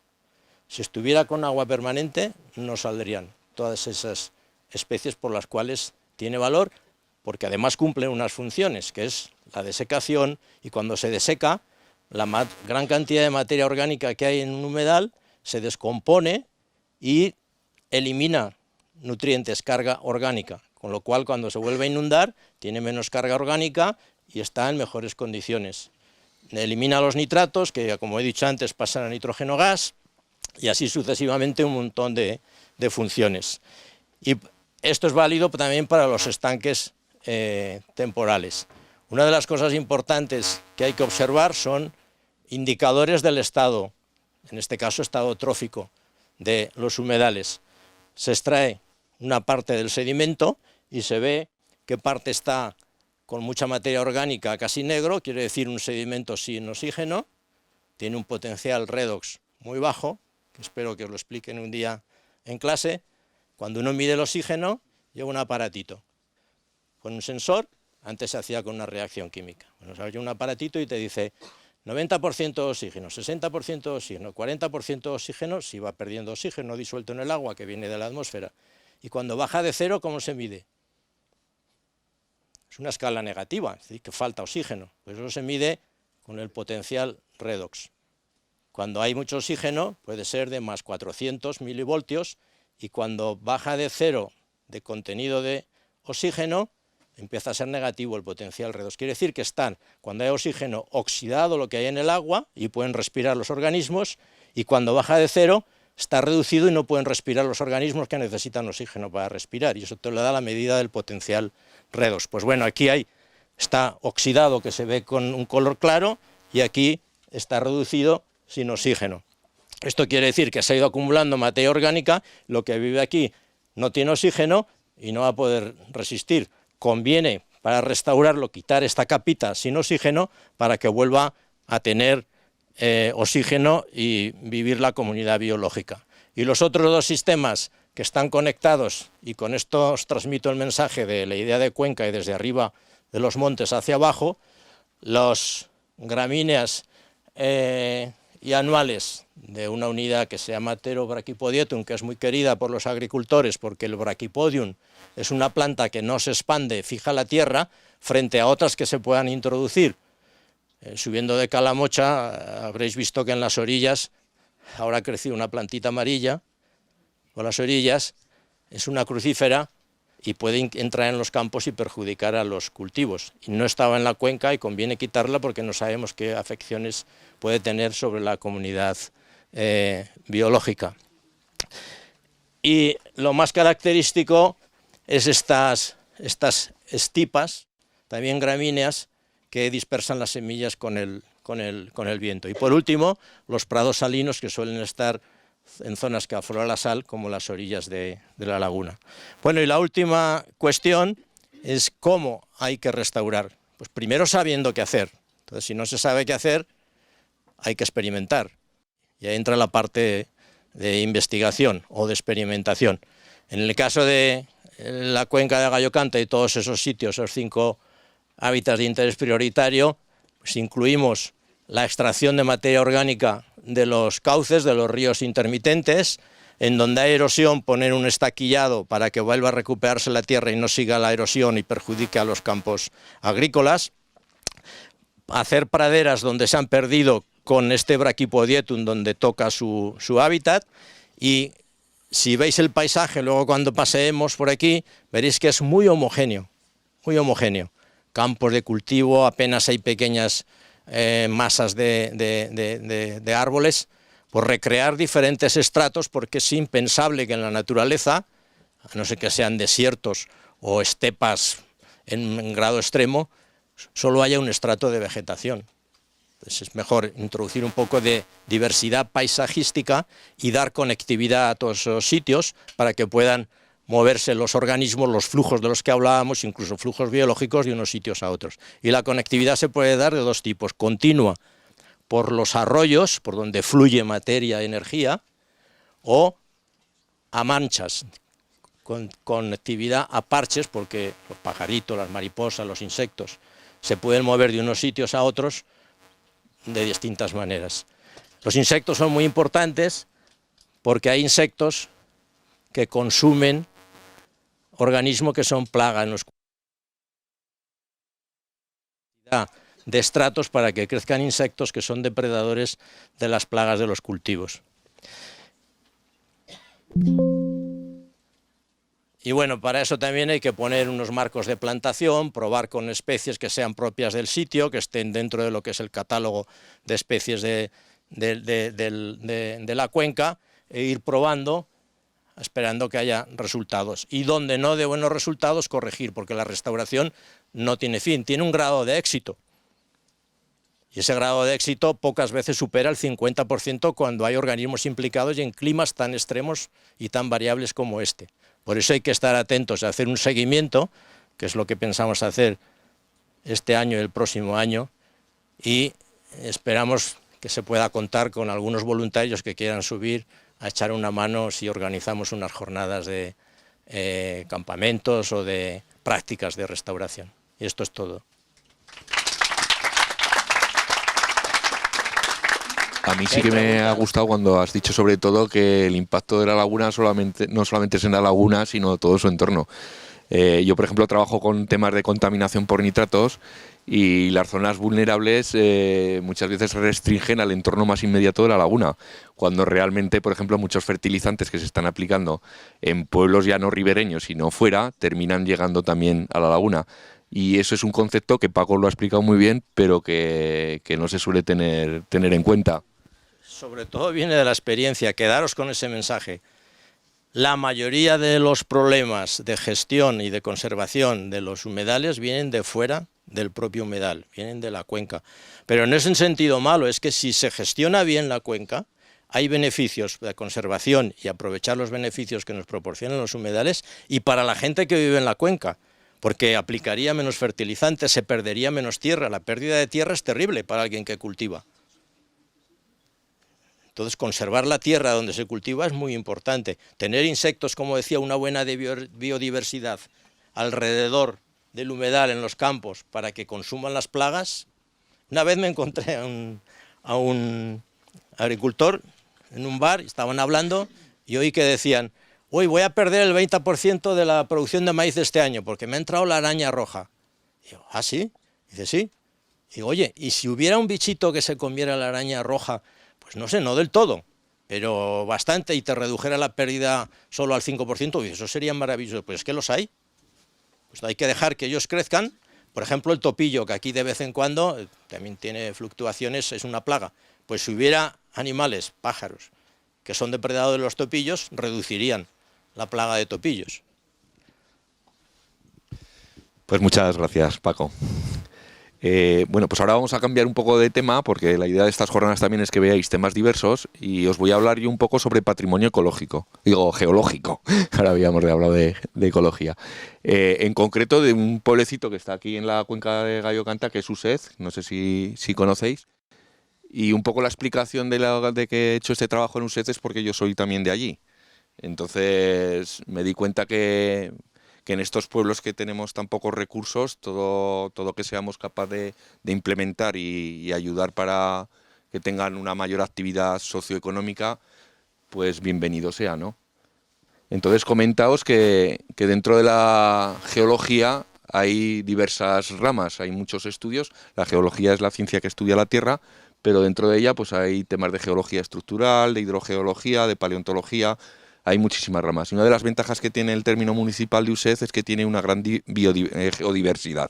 Si estuviera con agua permanente, no saldrían todas esas especies por las cuales tiene valor porque además cumplen unas funciones, que es la desecación, y cuando se deseca, la gran cantidad de materia orgánica que hay en un humedal se descompone y elimina nutrientes, carga orgánica, con lo cual cuando se vuelve a inundar tiene menos carga orgánica y está en mejores condiciones. Elimina los nitratos, que como he dicho antes pasan a nitrógeno gas, y así sucesivamente un montón de funciones. Y esto es válido también para los estanques temporales. Una de las cosas importantes que hay que observar son indicadores del estado, en este caso estado trófico, de los humedales. Se extrae una parte del sedimento y se ve qué parte está con mucha materia orgánica casi negro, quiere decir un sedimento sin oxígeno, tiene un potencial redox muy bajo, que espero que os lo expliquen un día en clase. Cuando uno mide el oxígeno, lleva un aparatito con un sensor, antes se hacía con una reacción química. Bueno, se lleva un aparatito y te dice 90% oxígeno, 60% oxígeno, 40% oxígeno, si va perdiendo oxígeno disuelto en el agua que viene de la atmósfera. Y cuando baja de cero, ¿cómo se mide? Es una escala negativa, es decir, que falta oxígeno. Pues eso se mide con el potencial redox. Cuando hay mucho oxígeno, puede ser de más 400 milivoltios, y cuando baja de cero de contenido de oxígeno, empieza a ser negativo el potencial redox. Quiere decir que están, cuando hay oxígeno, oxidado lo que hay en el agua y pueden respirar los organismos, y cuando baja de cero, está reducido y no pueden respirar los organismos que necesitan oxígeno para respirar, y eso te lo da la medida del potencial redox. Pues bueno, aquí está oxidado, que se ve con un color claro, y aquí está reducido sin oxígeno. Esto quiere decir que se ha ido acumulando materia orgánica, lo que vive aquí no tiene oxígeno y no va a poder resistir. Conviene, para restaurarlo, quitar esta capita sin oxígeno para que vuelva a tener oxígeno y vivir la comunidad biológica. Y los otros dos sistemas que están conectados, y con esto os transmito el mensaje de la idea de cuenca y desde arriba de los montes hacia abajo, los gramíneas y anuales de una unidad que se llama Pterobrachipodietum, que es muy querida por los agricultores porque el Brachipodium es una planta que no se expande, fija la tierra, frente a otras que se puedan introducir. Subiendo de Calamocha habréis visto que en las orillas ahora ha crecido una plantita amarilla, por las orillas, es una crucífera y puede entrar en los campos y perjudicar a los cultivos. Y no estaba en la cuenca y conviene quitarla porque no sabemos qué afecciones puede tener sobre la comunidad biológica. Y lo más característico es estas estipas, también gramíneas, que dispersan las semillas con el viento. Y por último, los prados salinos, que suelen estar en zonas que aflora la sal, como las orillas de la laguna. Bueno, y la última cuestión es cómo hay que restaurar. Pues primero sabiendo qué hacer. Entonces, si no se sabe qué hacer, hay que experimentar. Y ahí entra la parte de investigación o de experimentación. En el caso de la cuenca de Gallo Canta y todos esos sitios, esos 5 hábitats de interés prioritario, pues incluimos la extracción de materia orgánica de los cauces, de los ríos intermitentes, en donde hay erosión, poner un estaquillado para que vuelva a recuperarse la tierra y no siga la erosión y perjudique a los campos agrícolas, hacer praderas donde se han perdido con este Brachipodietum, donde toca su hábitat, y si veis el paisaje, luego cuando paseemos por aquí, veréis que es muy homogéneo, campos de cultivo, apenas hay pequeñas masas de árboles, por recrear diferentes estratos, porque es impensable que en la naturaleza, a no ser que sean desiertos o estepas en grado extremo, solo haya un estrato de vegetación. Entonces es mejor introducir un poco de diversidad paisajística y dar conectividad a todos esos sitios para que puedan moverse los organismos, los flujos de los que hablábamos, incluso flujos biológicos de unos sitios a otros. Y la conectividad se puede dar de dos tipos: continua, por los arroyos, por donde fluye materia, energía, o a manchas, con conectividad a parches, porque los pajaritos, las mariposas, los insectos se pueden mover de unos sitios a otros de distintas maneras. Los insectos son muy importantes porque hay insectos que consumen organismos que son plaga en los de estratos para que crezcan insectos que son depredadores de las plagas de los cultivos. Y bueno, para eso también hay que poner unos marcos de plantación, probar con especies que sean propias del sitio, que estén dentro de lo que es el catálogo de especies de la cuenca, e ir probando, esperando que haya resultados. Y donde no dé buenos resultados, corregir, porque la restauración no tiene fin, tiene un grado de éxito. Y ese grado de éxito pocas veces supera el 50% cuando hay organismos implicados y en climas tan extremos y tan variables como este. Por eso hay que estar atentos a hacer un seguimiento, que es lo que pensamos hacer este año y el próximo año, y esperamos que se pueda contar con algunos voluntarios que quieran subir a echar una mano si organizamos unas jornadas de campamentos o de prácticas de restauración. Y esto es todo. A mí sí que me ha gustado cuando has dicho sobre todo que el impacto de la laguna no solamente es en la laguna, sino todo su entorno. Yo, por ejemplo, trabajo con temas de contaminación por nitratos y las zonas vulnerables muchas veces restringen al entorno más inmediato de la laguna, cuando realmente, por ejemplo, muchos fertilizantes que se están aplicando en pueblos ya no ribereños, sino fuera, terminan llegando también a la laguna. Y eso es un concepto que Paco lo ha explicado muy bien, pero que no se suele tener en cuenta. Sobre todo viene de la experiencia, quedaros con ese mensaje. La mayoría de los problemas de gestión y de conservación de los humedales vienen de fuera del propio humedal, vienen de la cuenca. Pero no es en sentido malo, es que si se gestiona bien la cuenca, hay beneficios de conservación y aprovechar los beneficios que nos proporcionan los humedales y para la gente que vive en la cuenca, porque aplicaría menos fertilizantes, se perdería menos tierra. La pérdida de tierra es terrible para alguien que cultiva. Entonces, conservar la tierra donde se cultiva es muy importante. Tener insectos, como decía, una buena biodiversidad alrededor del humedal en los campos para que consuman las plagas. Una vez me encontré a un agricultor en un bar, estaban hablando y oí que decían: hoy voy a perder el 20% de la producción de maíz este año porque me ha entrado la araña roja. Y yo, ¿ah, sí? Dice, sí. Y digo, oye, ¿y si hubiera un bichito que se comiera la araña roja? Pues no sé, no del todo, pero bastante, y te redujera la pérdida solo al 5%, y eso sería maravilloso. Pues es que los hay. Pues hay que dejar que ellos crezcan. Por ejemplo, el topillo, que aquí de vez en cuando también tiene fluctuaciones, es una plaga. Pues si hubiera animales, pájaros, que son depredadores de los topillos, reducirían la plaga de topillos. Pues muchas gracias, Paco. Bueno, pues ahora vamos a cambiar un poco de tema, porque la idea de estas jornadas también es que veáis temas diversos, y os voy a hablar yo un poco sobre patrimonio ecológico, digo geológico, ahora habíamos hablado de ecología. En concreto de un pueblecito que está aquí en la cuenca de Gallo Canta, que es Usez, no sé si conocéis, y un poco la explicación de que he hecho este trabajo en Usez es porque yo soy también de allí. Entonces me di cuenta que en estos pueblos que tenemos tan pocos recursos, todo que seamos capaces de implementar y ayudar para que tengan una mayor actividad socioeconómica, pues bienvenido sea, ¿no? Entonces comentaos que dentro de la geología hay diversas ramas, hay muchos estudios. La geología es la ciencia que estudia la Tierra, pero dentro de ella pues hay temas de geología estructural, de hidrogeología, de paleontología. Hay muchísimas ramas. Y una de las ventajas que tiene el término municipal de Usez es que tiene una gran geodiversidad.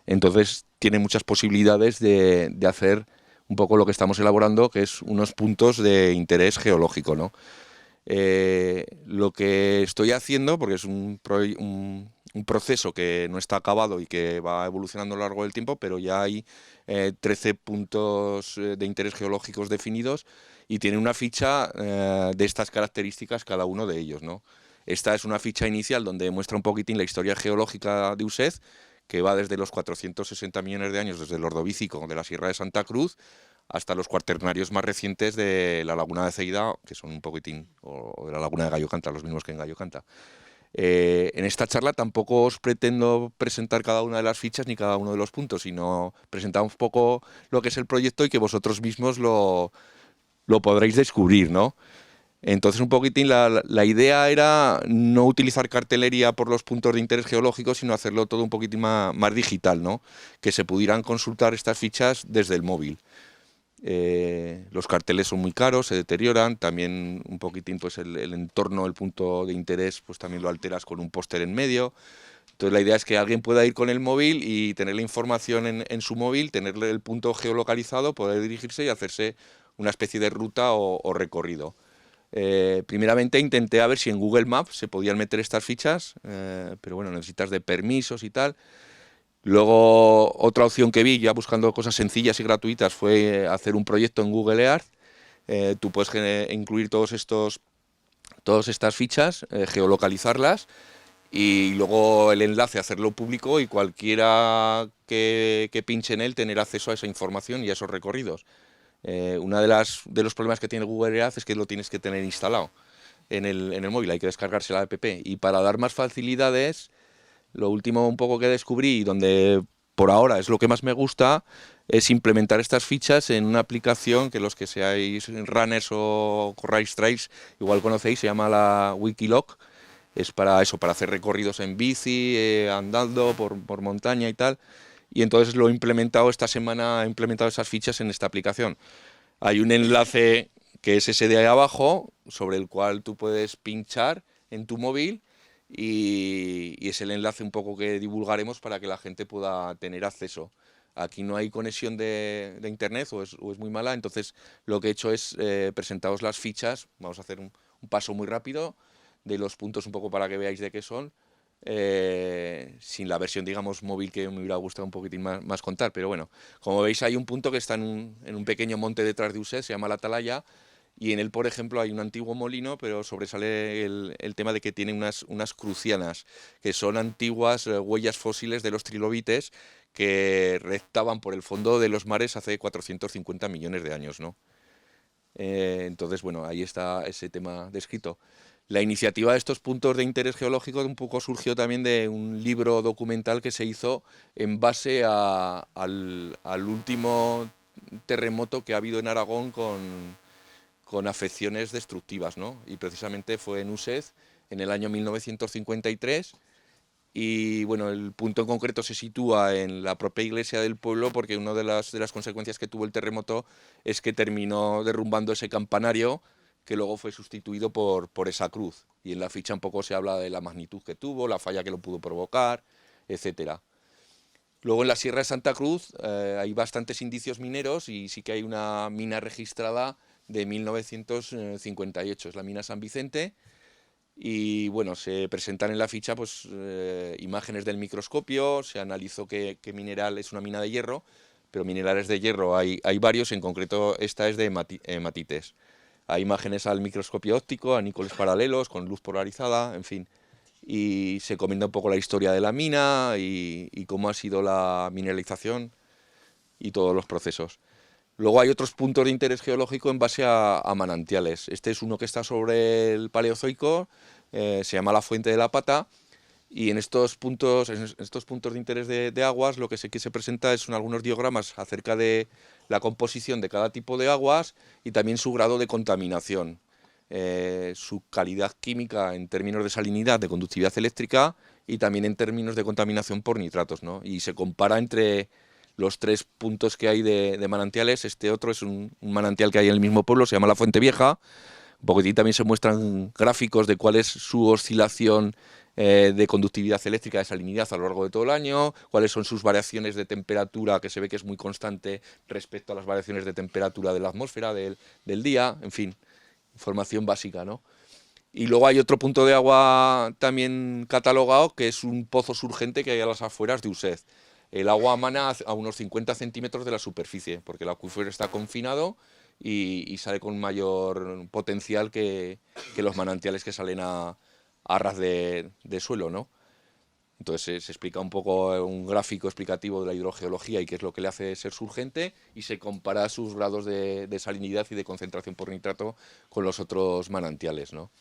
Entonces tiene muchas posibilidades de hacer un poco lo que estamos elaborando, que es unos puntos de interés geológico, ¿no? Lo que estoy haciendo, porque es un proceso que no está acabado y que va evolucionando a lo largo del tiempo, pero ya hay 13 puntos de interés geológicos definidos, y tiene una ficha de estas características cada uno de ellos, ¿no? Esta es una ficha inicial donde muestra un poquitín la historia geológica de Usez, que va desde los 460 millones de años, desde el Ordovícico de la Sierra de Santa Cruz, hasta los cuaternarios más recientes de la Laguna de Ceida, que son un poquitín, o de la Laguna de Gallo Canta, los mismos que en Gallo Canta. En esta charla tampoco os pretendo presentar cada una de las fichas ni cada uno de los puntos, sino presentar un poco lo que es el proyecto y que vosotros mismos lo podréis descubrir, ¿no? Entonces un poquitín la idea era no utilizar cartelería por los puntos de interés geológico, sino hacerlo todo un poquitín más digital, ¿no? Que se pudieran consultar estas fichas desde el móvil. Los carteles son muy caros, se deterioran, también un poquitín pues el entorno, el punto de interés, pues también lo alteras con un póster en medio. Entonces la idea es que alguien pueda ir con el móvil y tener la información en su móvil, tener el punto geolocalizado, poder dirigirse y hacerse una especie de ruta o recorrido. Primeramente intenté a ver si en Google Maps se podían meter estas fichas, pero bueno, necesitas de permisos y tal. Luego otra opción que vi, ya buscando cosas sencillas y gratuitas, fue hacer un proyecto en Google Earth. Tú puedes incluir todas estas fichas, geolocalizarlas y luego el enlace hacerlo público y cualquiera que pinche en él tener acceso a esa información y a esos recorridos. Uno de los problemas que tiene Google Earth es que lo tienes que tener instalado en el móvil, hay que descargarse la app. Y para dar más facilidades, lo último un poco que descubrí, y donde por ahora es lo que más me gusta, es implementar estas fichas en una aplicación que los que seáis runners o corráis trails igual conocéis, se llama la Wikiloc. Es para eso, para hacer recorridos en bici, andando por montaña y tal. Y entonces lo he implementado esta semana, he implementado esas fichas en esta aplicación. Hay un enlace que es ese de ahí abajo, sobre el cual tú puedes pinchar en tu móvil y es el enlace un poco que divulgaremos para que la gente pueda tener acceso. Aquí no hay conexión de internet o es muy mala, entonces lo que he hecho es presentaros las fichas. Vamos a hacer un paso muy rápido de los puntos un poco para que veáis de qué son. Sin la versión, digamos, móvil, que me hubiera gustado un poquitín más contar, pero bueno, como veis hay un punto que está en un pequeño monte detrás de Usés, se llama La Atalaya, y en él, por ejemplo, hay un antiguo molino, pero sobresale el tema de que tiene unas crucianas, que son antiguas huellas fósiles de los trilobites que rectaban por el fondo de los mares hace 450 millones de años, ¿no? Entonces, bueno, ahí está ese tema descrito. La iniciativa de estos puntos de interés geológico un poco surgió también de un libro documental que se hizo en base al último terremoto que ha habido en Aragón con afecciones destructivas, ¿no? Y precisamente fue en Usez en el año 1953. Y bueno, el punto en concreto se sitúa en la propia iglesia del pueblo, porque una de las consecuencias que tuvo el terremoto es que terminó derrumbando ese campanario, que luego fue sustituido por esa cruz. Y en la ficha un poco se habla de la magnitud que tuvo, la falla que lo pudo provocar, etcétera. Luego en la Sierra de Santa Cruz hay bastantes indicios mineros y sí que hay una mina registrada de 1958, es la mina San Vicente. Y bueno, se presentan en la ficha pues imágenes del microscopio, se analizó qué mineral es una mina de hierro, pero minerales de hierro hay varios, en concreto esta es de hematites. Hay imágenes al microscopio óptico, a níqueles paralelos, con luz polarizada, en fin. Y se comenta un poco la historia de la mina y cómo ha sido la mineralización y todos los procesos. Luego hay otros puntos de interés geológico en base a manantiales. Este es uno que está sobre el Paleozoico, se llama la Fuente de la Pata, y en estos puntos de interés de aguas lo que se presenta son algunos diogramas acerca de la composición de cada tipo de aguas y también su grado de contaminación, su calidad química en términos de salinidad, de conductividad eléctrica y también en términos de contaminación por nitratos, ¿no? Y se compara entre los tres puntos que hay de manantiales. Este otro es un manantial que hay en el mismo pueblo, se llama la Fuente Vieja. Un poquitín también se muestran gráficos de cuál es su oscilación de conductividad eléctrica, de salinidad a lo largo de todo el año, cuáles son sus variaciones de temperatura, que se ve que es muy constante respecto a las variaciones de temperatura de la atmósfera del día, en fin, información básica, ¿no? Y luego hay otro punto de agua también catalogado, que es un pozo surgente que hay a las afueras de Usez. El agua emana a unos 50 centímetros de la superficie, porque el acuífero está confinado y sale con mayor potencial que los manantiales que salen a ras de suelo, ¿no? Entonces se explica un poco un gráfico explicativo de la hidrogeología y qué es lo que le hace ser surgente, y se compara sus grados de salinidad y de concentración por nitrato con los otros manantiales, ¿no?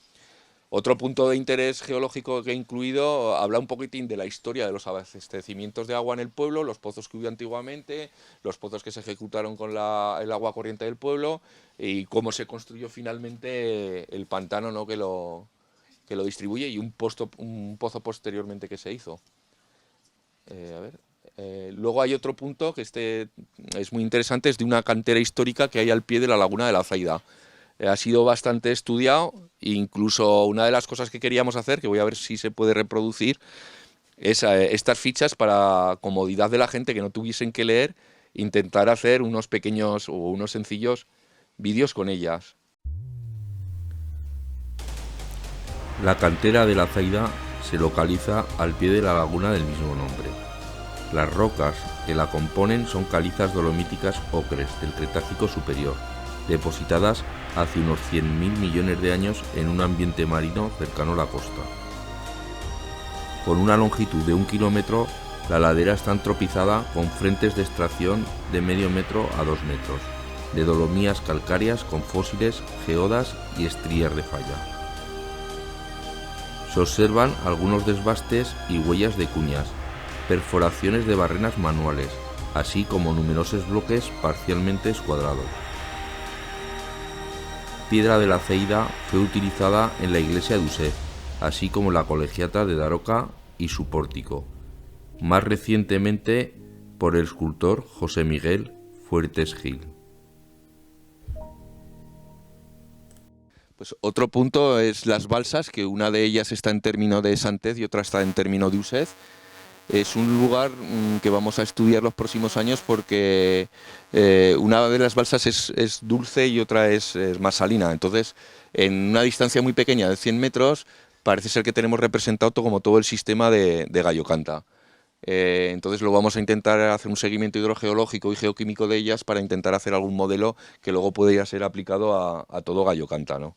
Otro punto de interés geológico que he incluido habla un poquitín de la historia de los abastecimientos de agua en el pueblo, los pozos que hubo antiguamente, los pozos que se ejecutaron con el agua corriente del pueblo y cómo se construyó finalmente el pantano, ¿no?, que lo distribuye, y un pozo posteriormente que se hizo. Luego hay otro punto que es muy interesante, es de una cantera histórica que hay al pie de la laguna de la Zaida. Ha sido bastante estudiado, incluso una de las cosas que queríamos hacer, que voy a ver si se puede reproducir, es estas fichas para comodidad de la gente que no tuviesen que leer, intentar hacer unos pequeños o unos sencillos vídeos con ellas. La cantera de la Zaida se localiza al pie de la laguna del mismo nombre. Las rocas que la componen son calizas dolomíticas ocres del Cretácico superior, depositadas hace unos 100.000 millones de años en un ambiente marino cercano a la costa. Con una longitud de 1 kilómetro, la ladera está entropizada con frentes de extracción de medio metro a 2 metros, de dolomías calcáreas con fósiles, geodas y estrías de falla. Se observan algunos desbastes y huellas de cuñas, perforaciones de barrenas manuales, así como numerosos bloques parcialmente escuadrados. Piedra de la Zaida fue utilizada en la iglesia de Usez, así como la colegiata de Daroca y su pórtico, más recientemente por el escultor José Miguel Fuertes Gil. Pues otro punto es las balsas, que una de ellas está en término de Santez y otra está en término de Usez. Es un lugar que vamos a estudiar los próximos años porque una de las balsas es dulce y otra es más salina. Entonces, en una distancia muy pequeña de 100 metros, parece ser que tenemos representado como todo el sistema de Gallo Canta. Entonces lo vamos a intentar hacer un seguimiento hidrogeológico y geoquímico de ellas para intentar hacer algún modelo que luego pueda ser aplicado a todo Gallo Canta, ¿no?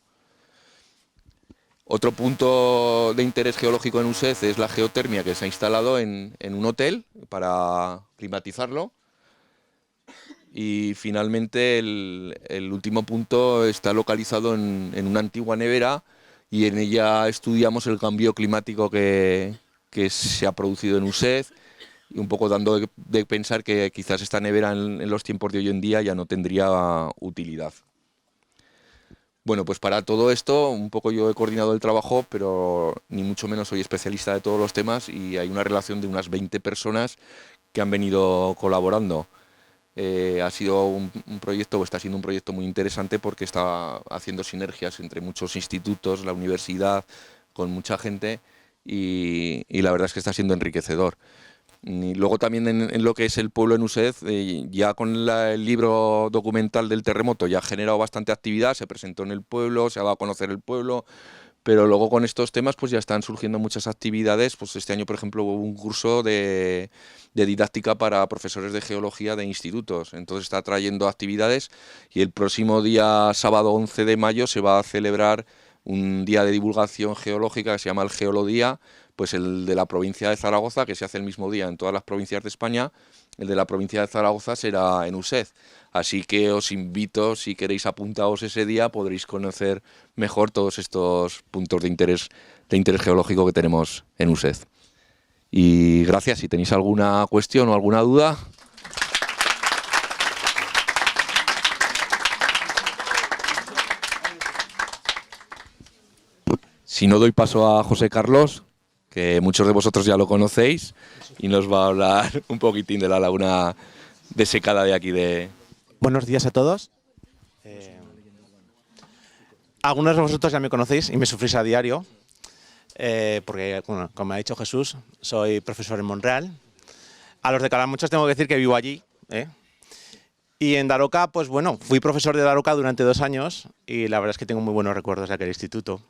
Otro punto de interés geológico en Usez es la geotermia que se ha instalado en un hotel para climatizarlo. Y finalmente el último punto está localizado en una antigua nevera y en ella estudiamos el cambio climático que se ha producido en Usez, y un poco dando de pensar que quizás esta nevera en los tiempos de hoy en día ya no tendría utilidad. Bueno, pues para todo esto, un poco yo he coordinado el trabajo, pero ni mucho menos soy especialista de todos los temas, y hay una relación de unas 20 personas que han venido colaborando. Ha sido un proyecto, o está siendo un proyecto muy interesante porque está haciendo sinergias entre muchos institutos, la universidad, con mucha gente, y la verdad es que está siendo enriquecedor. Y luego también en lo que es el pueblo en Usez, ya con el libro documental del terremoto ya ha generado bastante actividad, se presentó en el pueblo, se ha dado a conocer el pueblo, pero luego con estos temas pues ya están surgiendo muchas actividades. Pues este año, por ejemplo, hubo un curso de didáctica para profesores de geología de institutos, entonces está trayendo actividades, y el próximo día sábado 11 de mayo se va a celebrar un día de divulgación geológica que se llama el Geolodía, pues el de la provincia de Zaragoza, que se hace el mismo día en todas las provincias de España. El de la provincia de Zaragoza será en Usez. Así que os invito, si queréis apuntaros ese día, podréis conocer mejor todos estos puntos de interés geológico que tenemos en Usez. Y gracias. Si tenéis alguna cuestión o alguna duda. Si no, doy paso a José Carlos, que muchos de vosotros ya lo conocéis, y nos va a hablar un poquitín de la laguna desecada de aquí de... Buenos días a todos. Algunos de vosotros ya me conocéis y me sufrís a diario, porque, bueno, como ha dicho Jesús, soy profesor en Monreal. A los de Calamuchos tengo que decir que vivo allí. Y en Daroca, pues bueno, fui profesor de Daroca durante 2 años y la verdad es que tengo muy buenos recuerdos de aquel instituto.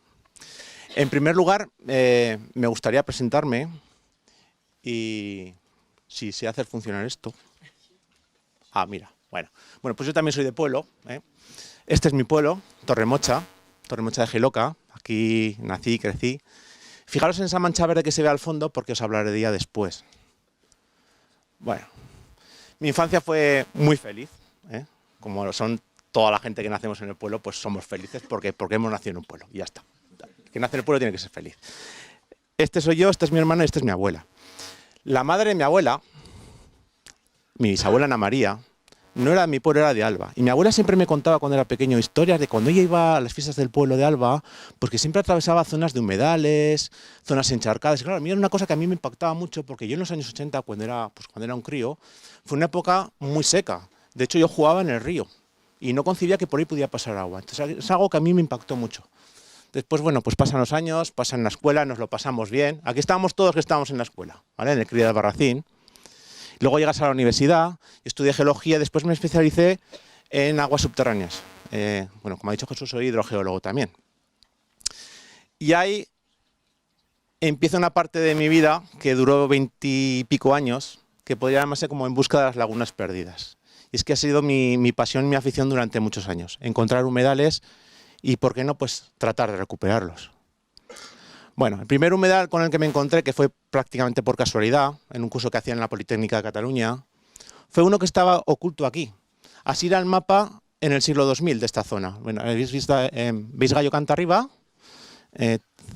En primer lugar, me gustaría presentarme y si sé hacer funcionar esto. Ah, mira, bueno, pues yo también soy de pueblo. Este es mi pueblo, Torremocha de Giloca. Aquí nací y crecí. Fijaros en esa mancha verde que se ve al fondo porque os hablaré de ella después. Bueno, mi infancia fue muy feliz, como lo son toda la gente que nacemos en el pueblo, pues somos felices porque hemos nacido en un pueblo y ya está. que nace en el pueblo tiene que ser feliz. Este soy yo, este es mi hermano y esta es mi abuela. La madre de mi abuela, mi bisabuela Ana María, no era de mi pueblo, era de Alba. Y mi abuela siempre me contaba cuando era pequeño historias de cuando ella iba a las fiestas del pueblo de Alba, porque siempre atravesaba zonas de humedales, zonas encharcadas. Y claro, a mí era una cosa que a mí me impactaba mucho, porque yo en los años 80, cuando era un crío, fue una época muy seca. De hecho, yo jugaba en el río y no concebía que por ahí podía pasar agua. Entonces, es algo que a mí me impactó mucho. Después, bueno, pues pasan los años, pasan en la escuela, nos lo pasamos bien. Aquí estábamos todos que estábamos en la escuela, ¿vale? En el CRI de Albarracín. Luego llegas a la universidad, estudié geología, después me especialicé en aguas subterráneas. Bueno, como ha dicho Jesús, soy hidrogeólogo también. Y ahí empieza una parte de mi vida que duró 20 y pico años, que podría llamarse como en busca de las lagunas perdidas. Y es que ha sido mi pasión, mi afición durante muchos años. Encontrar humedales y, ¿por qué no?, pues tratar de recuperarlos. Bueno, el primer humedal con el que me encontré, que fue prácticamente por casualidad, en un curso que hacía en la Politécnica de Cataluña, fue uno que estaba oculto aquí. Así era el mapa en el siglo 2000 de esta zona. Bueno, ¿veis Gallo Canta arriba?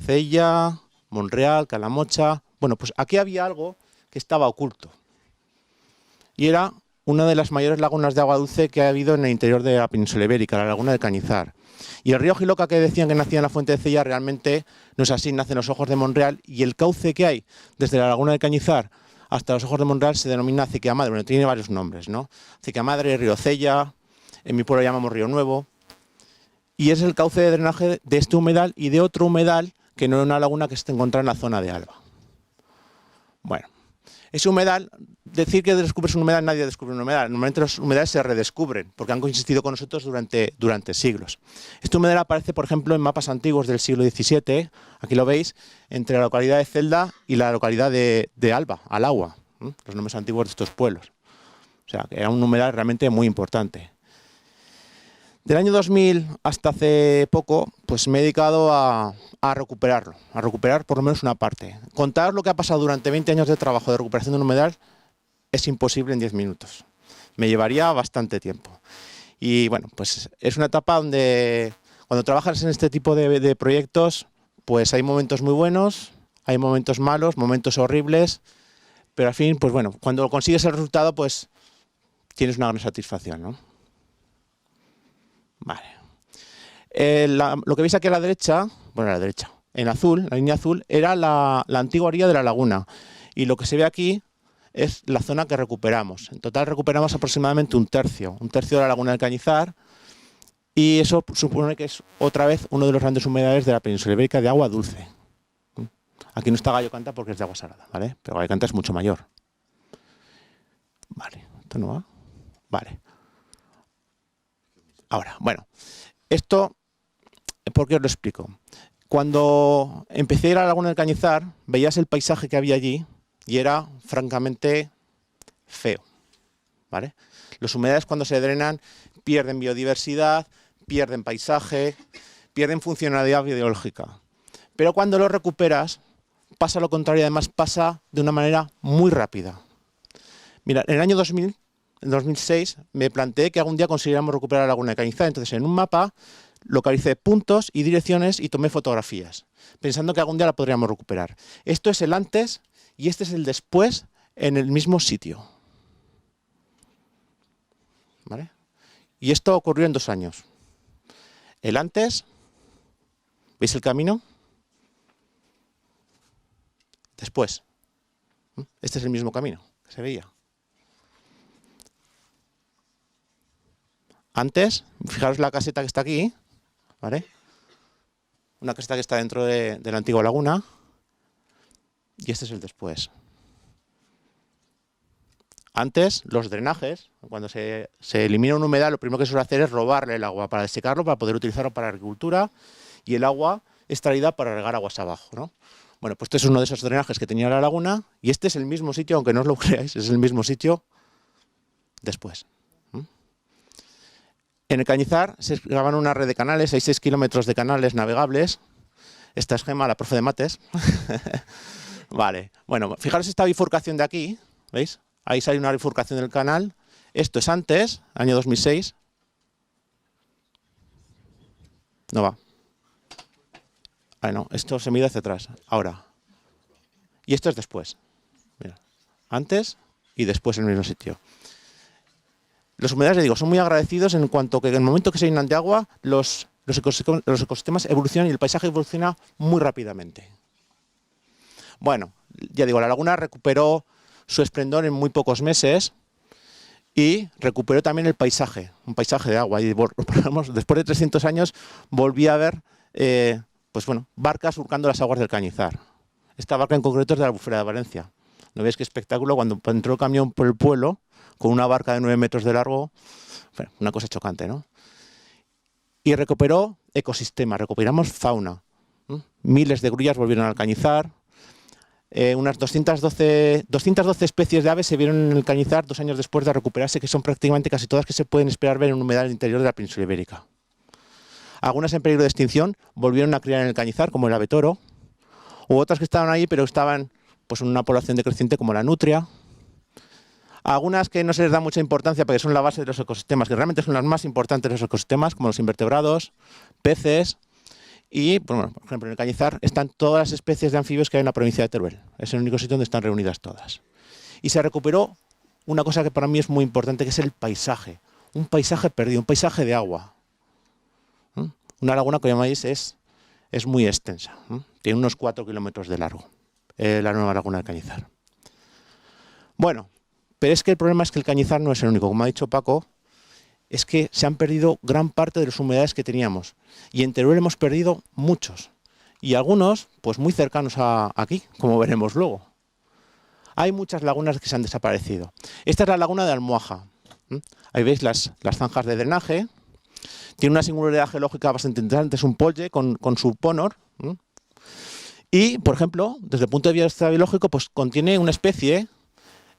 Cella, Monreal, Calamocha... Bueno, pues aquí había algo que estaba oculto. Y era una de las mayores lagunas de agua dulce que ha habido en el interior de la península ibérica, la laguna de Cañizar. Y el río Jiloca, que decían que nacía en la fuente de Cella, realmente no es así, nace en los ojos de Monreal, y el cauce que hay desde la laguna de Cañizar hasta los ojos de Monreal se denomina Acequia Madre. Bueno, tiene varios nombres, ¿no? Acequia Madre, Río Cella, en mi pueblo llamamos Río Nuevo, y es el cauce de drenaje de este humedal y de otro humedal que no es una laguna que se encuentra en la zona de Alba. Bueno, ese humedal, decir que descubres un humedal, nadie descubre un humedal. Normalmente los humedales se redescubren porque han coexistido con nosotros durante siglos. Este humedal aparece, por ejemplo, en mapas antiguos del siglo XVII, aquí lo veis, entre la localidad de Celda y la localidad de Alba, Alagua, los nombres antiguos de estos pueblos. O sea, que era un humedal realmente muy importante. Del año 2000 hasta hace poco, pues me he dedicado a recuperarlo, a recuperar por lo menos una parte. Contar lo que ha pasado durante 20 años de trabajo de recuperación de un humedal es imposible en 10 minutos. Me llevaría bastante tiempo. Y bueno, pues es una etapa donde cuando trabajas en este tipo de proyectos, pues hay momentos muy buenos, hay momentos malos, momentos horribles, pero al fin, pues bueno, cuando consigues el resultado, pues tienes una gran satisfacción, ¿no? Vale. Lo que veis aquí a la derecha, bueno, a la derecha, en azul, la línea azul, era la antigua orilla de la laguna. Y lo que se ve aquí es la zona que recuperamos. En total recuperamos aproximadamente un tercio de la laguna del Cañizar. Y eso supone que es otra vez uno de los grandes humedales de la península ibérica de agua dulce. Aquí no está Gallo Canta porque es de agua salada, ¿vale? Pero Gallo Canta es mucho mayor. Vale, esto no va. Vale. Ahora, bueno, esto, ¿por qué os lo explico? Cuando empecé a ir a la laguna del Cañizar, veías el paisaje que había allí y era francamente feo, ¿vale? Los humedales cuando se drenan pierden biodiversidad, pierden paisaje, pierden funcionalidad biológica. Pero cuando lo recuperas, pasa lo contrario, además pasa de una manera muy rápida. Mira, en el año 2000, en 2006, me planteé que algún día consiguiéramos recuperar la laguna de Cañizar. Entonces, en un mapa, localicé puntos y direcciones y tomé fotografías, pensando que algún día la podríamos recuperar. Esto es el antes y este es el después en el mismo sitio. ¿Vale? Y esto ocurrió en 2 años. El antes, ¿veis el camino? Después. Este es el mismo camino que se veía. Antes, fijaros la caseta que está aquí, ¿vale? Una caseta que está dentro de la antigua laguna. Y este es el después. Antes, los drenajes, cuando se elimina un humedal, lo primero que se suele hacer es robarle el agua para desecarlo, para poder utilizarlo para agricultura, y el agua es traída para regar aguas abajo, ¿no? Bueno, pues este es uno de esos drenajes que tenía la laguna, y este es el mismo sitio, aunque no os lo creáis, es el mismo sitio después. En el Cañizar se excavaron una red de canales, hay 6 kilómetros de canales navegables. Esta es Gema, la profe de mates. Vale, bueno, fijaros esta bifurcación de aquí, ¿veis? Ahí sale una bifurcación del canal. Esto es antes, año 2006. No va. No, esto se mide hacia atrás. Ahora. Y esto es después. Mira, antes y después en el mismo sitio. Los humedales, les digo, son muy agradecidos en cuanto que en el momento que se llenan de agua, los ecosistemas evolucionan y el paisaje evoluciona muy rápidamente. Bueno, ya digo, la laguna recuperó su esplendor en muy pocos meses y recuperó también el paisaje, un paisaje de agua. Y después de 300 años volví a ver barcas surcando las aguas del Cañizar. Esta barca en concreto es de la Albufera de Valencia. ¿No ves qué espectáculo cuando entró el camión por el pueblo con una barca de 9 metros de largo? Bueno, una cosa chocante, ¿no? Y recuperó ecosistemas, recuperamos fauna. Miles de grullas volvieron al Cañizar. Unas 212 especies de aves se vieron en el Cañizar 2 años después de recuperarse, que son prácticamente casi todas que se pueden esperar ver en un humedal interior de la península ibérica. Algunas en peligro de extinción volvieron a criar en el Cañizar, como el ave toro, u otras que estaban ahí, pero estaban en una población decreciente, como la nutria. Algunas que no se les da mucha importancia porque son la base de los ecosistemas, que realmente son las más importantes de los ecosistemas, como los invertebrados, peces. Y, por ejemplo, en el Cañizar están todas las especies de anfibios que hay en la provincia de Teruel. Es el único sitio donde están reunidas todas. Y se recuperó una cosa que para mí es muy importante, que es el paisaje. Un paisaje perdido, un paisaje de agua. Una laguna, como llamáis, es muy extensa. Tiene unos 4 kilómetros de largo, la nueva laguna del Cañizar. Bueno, pero es que el problema es que el Cañizar no es el único. Como ha dicho Paco, es que se han perdido gran parte de las humedales que teníamos. Y en Teruel hemos perdido muchos. Y algunos, pues muy cercanos a aquí, como veremos luego. Hay muchas lagunas que se han desaparecido. Esta es la laguna de Almohaja. Ahí veis las zanjas de drenaje. Tiene una singularidad geológica bastante interesante. Es un polle con su ponor. Y, por ejemplo, desde el punto de vista biológico, pues contiene una especie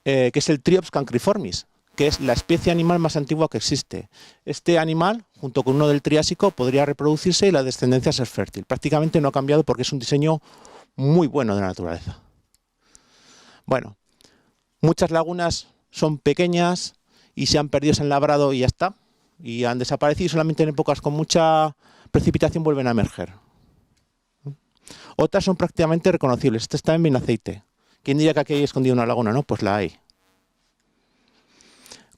que es el Triops cancriformis, que es la especie animal más antigua que existe. Este animal, junto con uno del Triásico, podría reproducirse y la descendencia ser fértil. Prácticamente no ha cambiado porque es un diseño muy bueno de la naturaleza. Bueno, muchas lagunas son pequeñas y se han perdido, se han labrado y ya está. Y han desaparecido y solamente en épocas con mucha precipitación vuelven a emerger. Otras son prácticamente reconocibles. Esta está en Benaceite. ¿Quién diría que aquí hay escondida una laguna? No, pues la hay.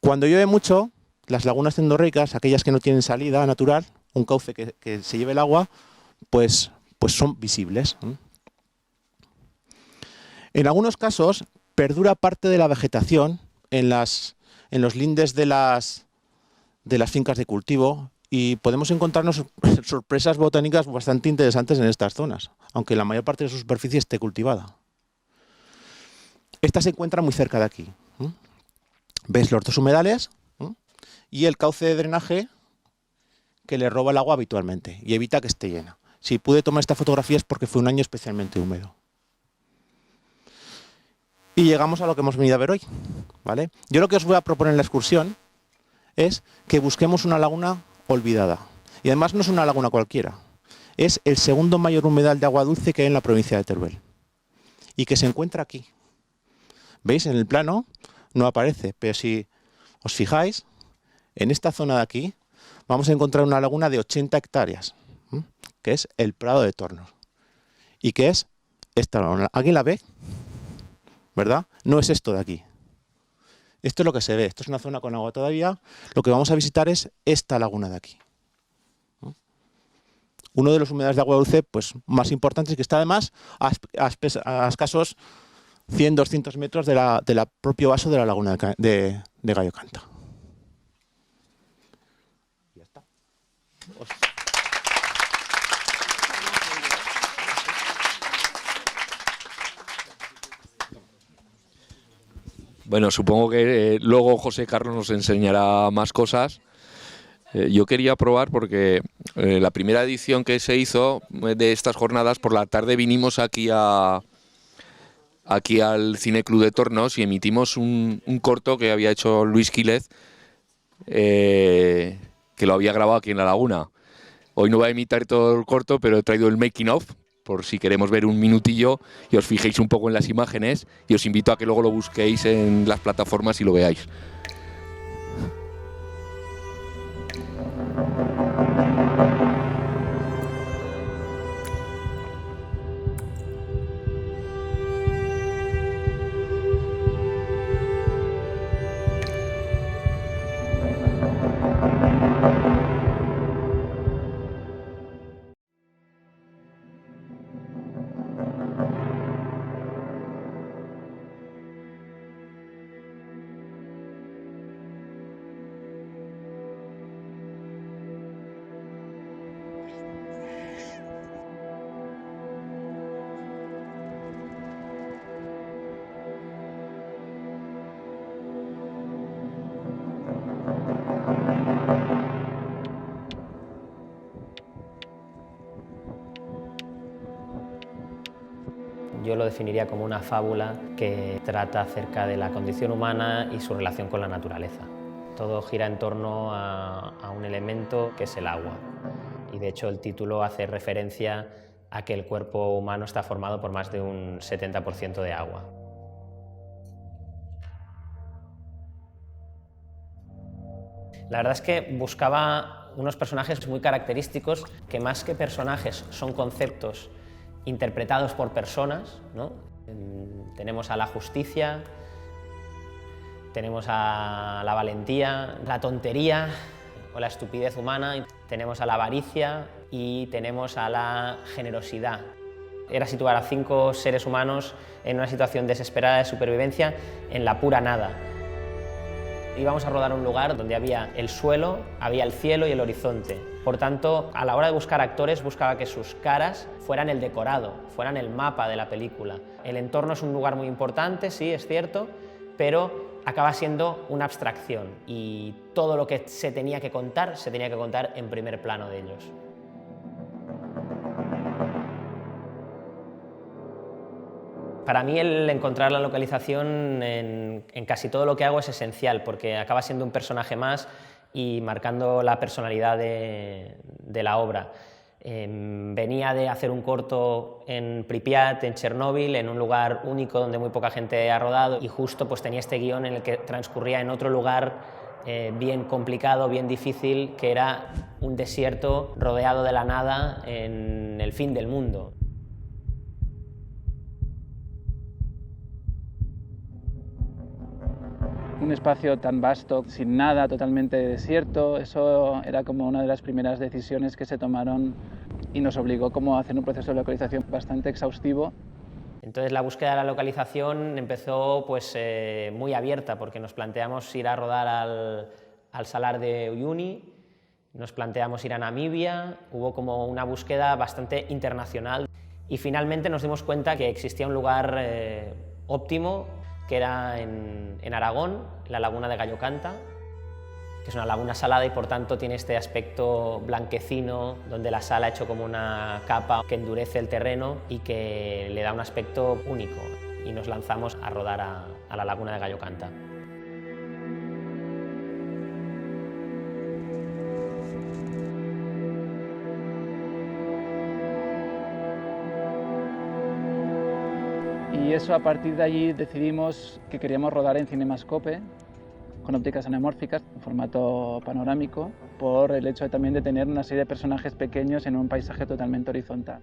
Cuando llueve mucho, las lagunas endorreicas, aquellas que no tienen salida natural, un cauce que se lleve el agua, pues son visibles. En algunos casos, perdura parte de la vegetación en los lindes de las fincas de cultivo y podemos encontrarnos sorpresas botánicas bastante interesantes en estas zonas, aunque la mayor parte de su superficie esté cultivada. Esta se encuentra muy cerca de aquí. ¿Ves los dos humedales? Y el cauce de drenaje que le roba el agua habitualmente y evita que esté llena. Si pude tomar esta fotografía es porque fue un año especialmente húmedo. Y llegamos a lo que hemos venido a ver hoy, ¿vale? Yo lo que os voy a proponer en la excursión es que busquemos una laguna olvidada. Y además no es una laguna cualquiera. Es el segundo mayor humedal de agua dulce que hay en la provincia de Teruel. Y que se encuentra aquí. ¿Veis? En el plano no aparece, pero si os fijáis, en esta zona de aquí vamos a encontrar una laguna de 80 hectáreas, que es el Prado de Tornos. Y que es esta laguna. ¿Alguien la ve? ¿Verdad? No es esto de aquí. Esto es lo que se ve. Esto es una zona con agua todavía. Lo que vamos a visitar es esta laguna de aquí. Uno de los humedales de agua dulce pues, más importantes y que está además a escasos 100-200 metros de la propio vaso de la laguna de Gallo Canta. Ya está. Bueno, supongo que luego José Carlos nos enseñará más cosas. Yo quería probar porque la primera edición que se hizo de estas jornadas, por la tarde vinimos aquí al Cine Club de Tornos y emitimos un corto que había hecho Luis Quílez, que lo había grabado aquí en La Laguna. Hoy no voy a imitar todo el corto, pero he traído el making of, por si queremos ver un minutillo y os fijéis un poco en las imágenes, y os invito a que luego lo busquéis en las plataformas y lo veáis. yo lo definiría como una fábula que trata acerca de la condición humana y su relación con la naturaleza. Todo gira en torno a un elemento que es el agua. Y de hecho el título hace referencia a que el cuerpo humano está formado por más de un 70% de agua. La verdad es que buscaba unos personajes muy característicos que más que personajes son conceptos interpretados por personas, ¿no? Tenemos a la justicia, tenemos a la valentía, la tontería o la estupidez humana, tenemos a la avaricia y tenemos a la generosidad. Era situar a 5 seres humanos en una situación desesperada de supervivencia en la pura nada. Íbamos a rodar un lugar donde había el suelo, había el cielo y el horizonte. Por tanto, a la hora de buscar actores, buscaba que sus caras fueran el decorado, fueran el mapa de la película. El entorno es un lugar muy importante, sí, es cierto, pero acaba siendo una abstracción y todo lo que se tenía que contar en primer plano de ellos. Para mí el encontrar la localización en casi todo lo que hago es esencial, porque acaba siendo un personaje más y marcando la personalidad de la obra. Venía de hacer un corto en Pripyat, en Chernóbil, en un lugar único donde muy poca gente ha rodado, y justo pues tenía este guión en el que transcurría en otro lugar bien complicado, bien difícil, que era un desierto rodeado de la nada en el fin del mundo. Un espacio tan vasto, sin nada, totalmente desierto, eso era como una de las primeras decisiones que se tomaron y nos obligó como a hacer un proceso de localización bastante exhaustivo. Entonces la búsqueda de la localización empezó pues, muy abierta, porque nos planteamos ir a rodar al Salar de Uyuni, nos planteamos ir a Namibia, hubo como una búsqueda bastante internacional y finalmente nos dimos cuenta que existía un lugar óptimo, que era en Aragón, la laguna de Gallo Canta, que es una laguna salada y por tanto tiene este aspecto blanquecino, donde la sal ha hecho como una capa que endurece el terreno y que le da un aspecto único. Y nos lanzamos a rodar a la laguna de Gallo Canta. Y eso, a partir de allí decidimos que queríamos rodar en Cinemascope, con ópticas anamórficas, en formato panorámico, por el hecho también de tener una serie de personajes pequeños en un paisaje totalmente horizontal.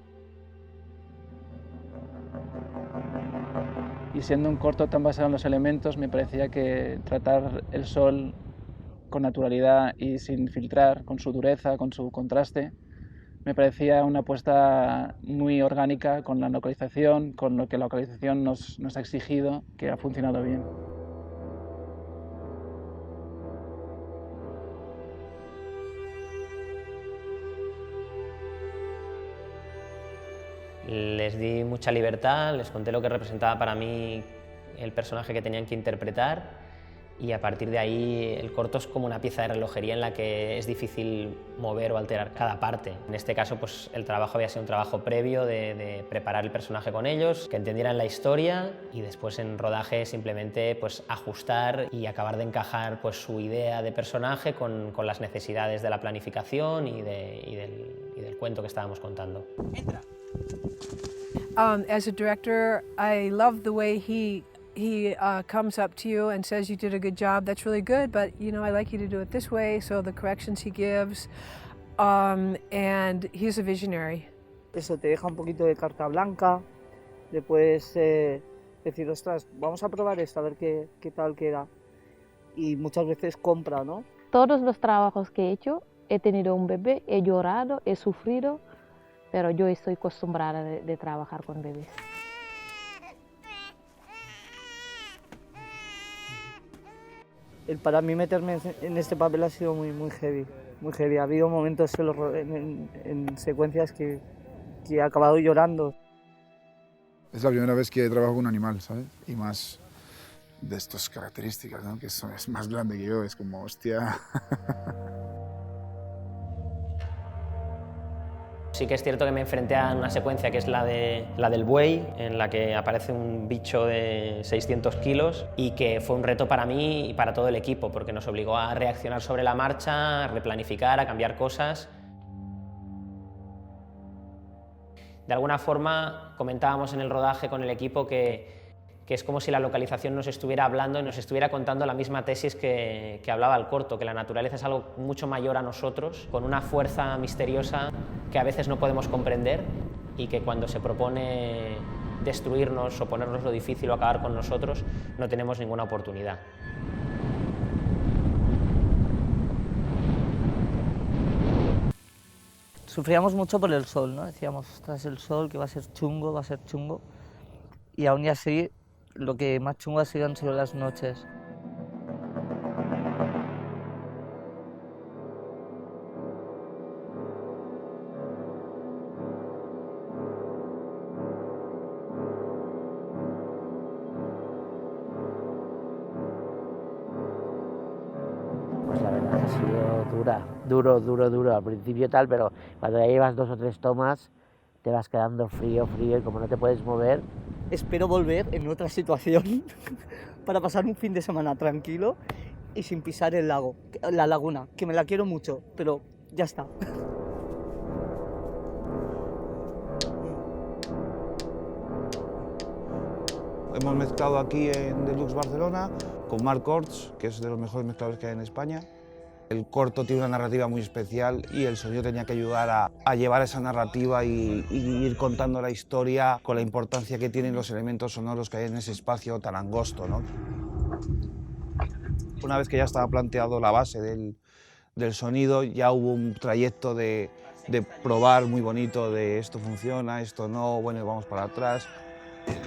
Y siendo un corto tan basado en los elementos, me parecía que tratar el sol con naturalidad y sin filtrar, con su dureza, con su contraste, me parecía una apuesta muy orgánica con la localización, con lo que la localización nos ha exigido, que ha funcionado bien. Les di mucha libertad, les conté lo que representaba para mí el personaje que tenían que interpretar, y a partir de ahí el corto es como una pieza de relojería en la que es difícil mover o alterar cada parte. En este caso pues el trabajo había sido un trabajo previo de preparar el personaje con ellos, que entendieran la historia, y después en rodaje simplemente pues ajustar y acabar de encajar pues su idea de personaje con las necesidades de la planificación y del cuento que estábamos contando. Entra. As a director, I love the way he comes up to you and says you did a good job. That's really good, but you know I like you to do it this way. So the corrections he gives, and he's a visionary. Eso te deja un poquito de carta blanca. Le puedes decir, ostras, vamos a probar esto a ver qué tal queda. Y muchas veces compra, ¿no? Todos los trabajos que he hecho, he tenido un bebé, he llorado, he sufrido, pero yo estoy acostumbrada de trabajar con bebés. Para mí meterme en este papel ha sido muy heavy, muy heavy. Ha habido momentos en secuencias que he acabado llorando. Es la primera vez que trabajo con un animal, ¿sabes? Y más de estas características, ¿no? Que es más grande que yo, es como, hostia. Sí que es cierto que me enfrenté a una secuencia que es la del buey, en la que aparece un bicho de 600 kilos y que fue un reto para mí y para todo el equipo, porque nos obligó a reaccionar sobre la marcha, a replanificar, a cambiar cosas. De alguna forma comentábamos en el rodaje con el equipo que es como si la localización nos estuviera hablando y nos estuviera contando la misma tesis que hablaba el corto, que la naturaleza es algo mucho mayor a nosotros, con una fuerza misteriosa que a veces no podemos comprender y que cuando se propone destruirnos o ponernos lo difícil o acabar con nosotros, no tenemos ninguna oportunidad. Sufríamos mucho por el sol, ¿no? Decíamos, ostras, el sol, que va a ser chungo, va a ser chungo. Y aún y así, lo que más chungo han sido las noches. Pues la verdad ha sido duro al principio tal, pero cuando ya llevas 2 o 3 tomas te vas quedando frío y como no te puedes mover. Espero volver en otra situación para pasar un fin de semana tranquilo y sin pisar el lago, la laguna, que me la quiero mucho, pero ya está. Hemos mezclado aquí en Deluxe Barcelona con Marc Orts, que es de los mejores mezcladores que hay en España. El corto tiene una narrativa muy especial y el sonido tenía que ayudar a llevar esa narrativa y ir contando la historia con la importancia que tienen los elementos sonoros que hay en ese espacio tan angosto, ¿no? Una vez que ya estaba planteado la base del sonido, ya hubo un trayecto de probar muy bonito de esto funciona, esto no, bueno, vamos para atrás.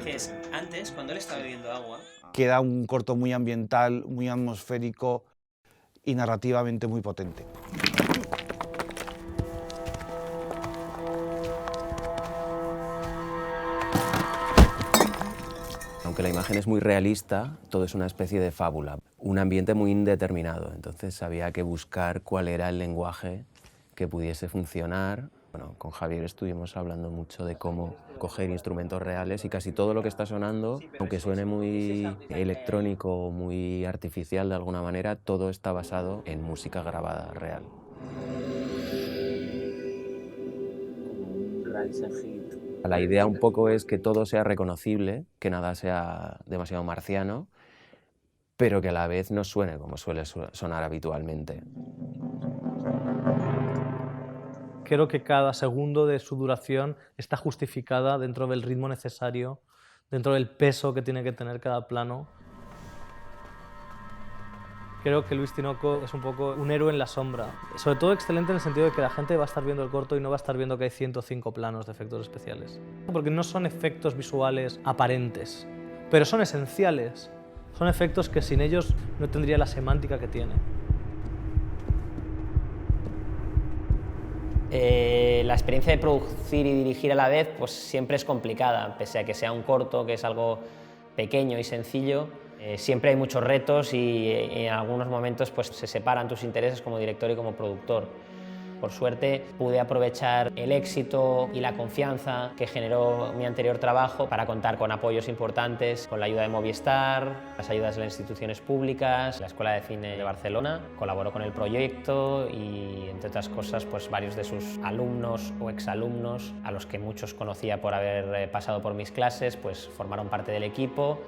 ¿Qué es? Antes, cuando él estaba bebiendo agua... Queda un corto muy ambiental, muy atmosférico y narrativamente muy potente. Aunque la imagen es muy realista, todo es una especie de fábula, un ambiente muy indeterminado, entonces había que buscar cuál era el lenguaje que pudiese funcionar. Bueno, con Javier estuvimos hablando mucho de cómo coger instrumentos reales y casi todo lo que está sonando, aunque suene muy electrónico, muy artificial de alguna manera, todo está basado en música grabada real. La idea un poco es que todo sea reconocible, que nada sea demasiado marciano, pero que a la vez no suene como suele sonar habitualmente. Creo que cada segundo de su duración está justificada dentro del ritmo necesario, dentro del peso que tiene que tener cada plano. Creo que Luis Tinoco es un poco un héroe en la sombra. Sobre todo excelente en el sentido de que la gente va a estar viendo el corto y no va a estar viendo que hay 105 planos de efectos especiales. Porque no son efectos visuales aparentes, pero son esenciales. Son efectos que sin ellos no tendría la semántica que tiene. La experiencia de producir y dirigir a la vez pues siempre es complicada, pese a que sea un corto, que es algo pequeño y sencillo. Siempre hay muchos retos y en algunos momentos pues, se separan tus intereses como director y como productor. Por suerte pude aprovechar el éxito y la confianza que generó mi anterior trabajo para contar con apoyos importantes, con la ayuda de Movistar, las ayudas de las instituciones públicas, la Escuela de Cine de Barcelona. Colaboró con el proyecto y, entre otras cosas, pues, varios de sus alumnos o exalumnos, a los que muchos conocía por haber pasado por mis clases, pues formaron parte del equipo.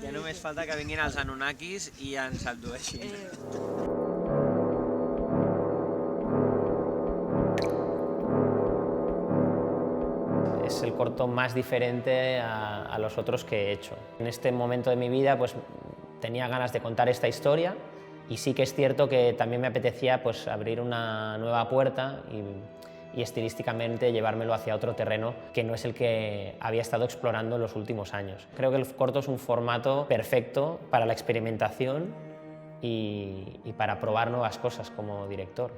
Ja només falta que vinguin els Anunnakis i ens abdueixin. Es el corto más diferente a los otros que he hecho. En este momento de mi vida pues, tenía ganas de contar esta historia y sí que es cierto que también me apetecía pues, abrir una nueva puerta y estilísticamente llevármelo hacia otro terreno que no es el que había estado explorando en los últimos años. Creo que el corto es un formato perfecto para la experimentación y para probar nuevas cosas como director.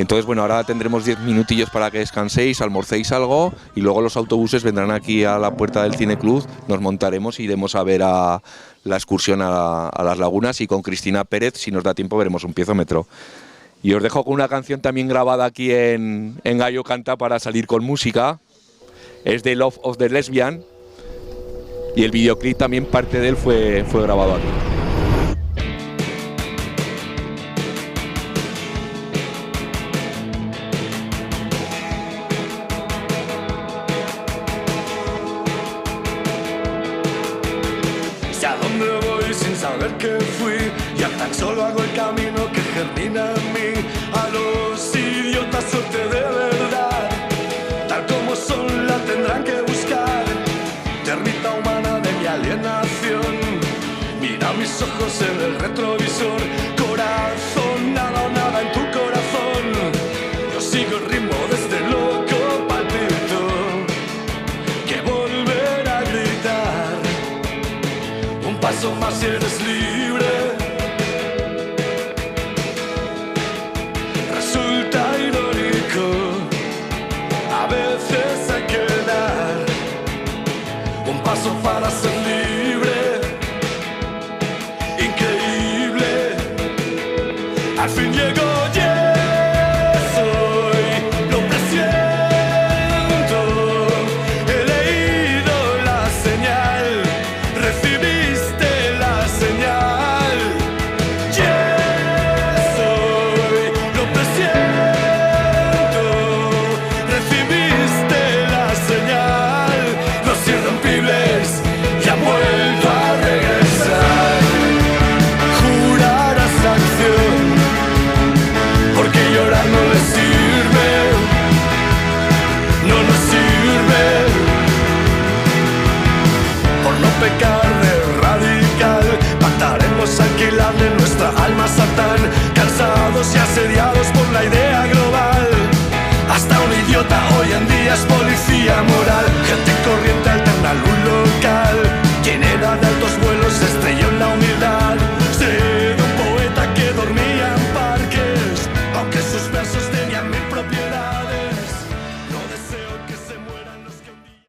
Entonces, bueno, ahora tendremos 10 minutillos para que descanséis, almorcéis algo y luego los autobuses vendrán aquí a la puerta del Cineclub, nos montaremos e iremos a ver a la excursión a las lagunas y con Cristina Pérez, si nos da tiempo, veremos un piezómetro. Y os dejo con una canción también grabada aquí en Gallo Canta para salir con música, es de Love of the Lesbian y el videoclip también parte de él fue grabado aquí. ¿A dónde voy sin saber que fui? Ya tan solo hago el camino que germina en mí. A los idiotas suerte de verdad, tal como son la tendrán que buscar. Termita humana de mi alienación, mira mis ojos en el retrovisor. Corazón, nada o nada en tu corazón. Yo sigo el ritmo de este loco palpito que volver a gritar. Un paso más y eres libre. Resulta irónico, a veces hay que dar un paso para ser libre. Increíble, al fin llegó. Pecar de radical, pactaremos alquilarle nuestra alma a Satán, cansados y asediados por la idea global. Hasta un idiota hoy en día es policía moral, gente corriente alterna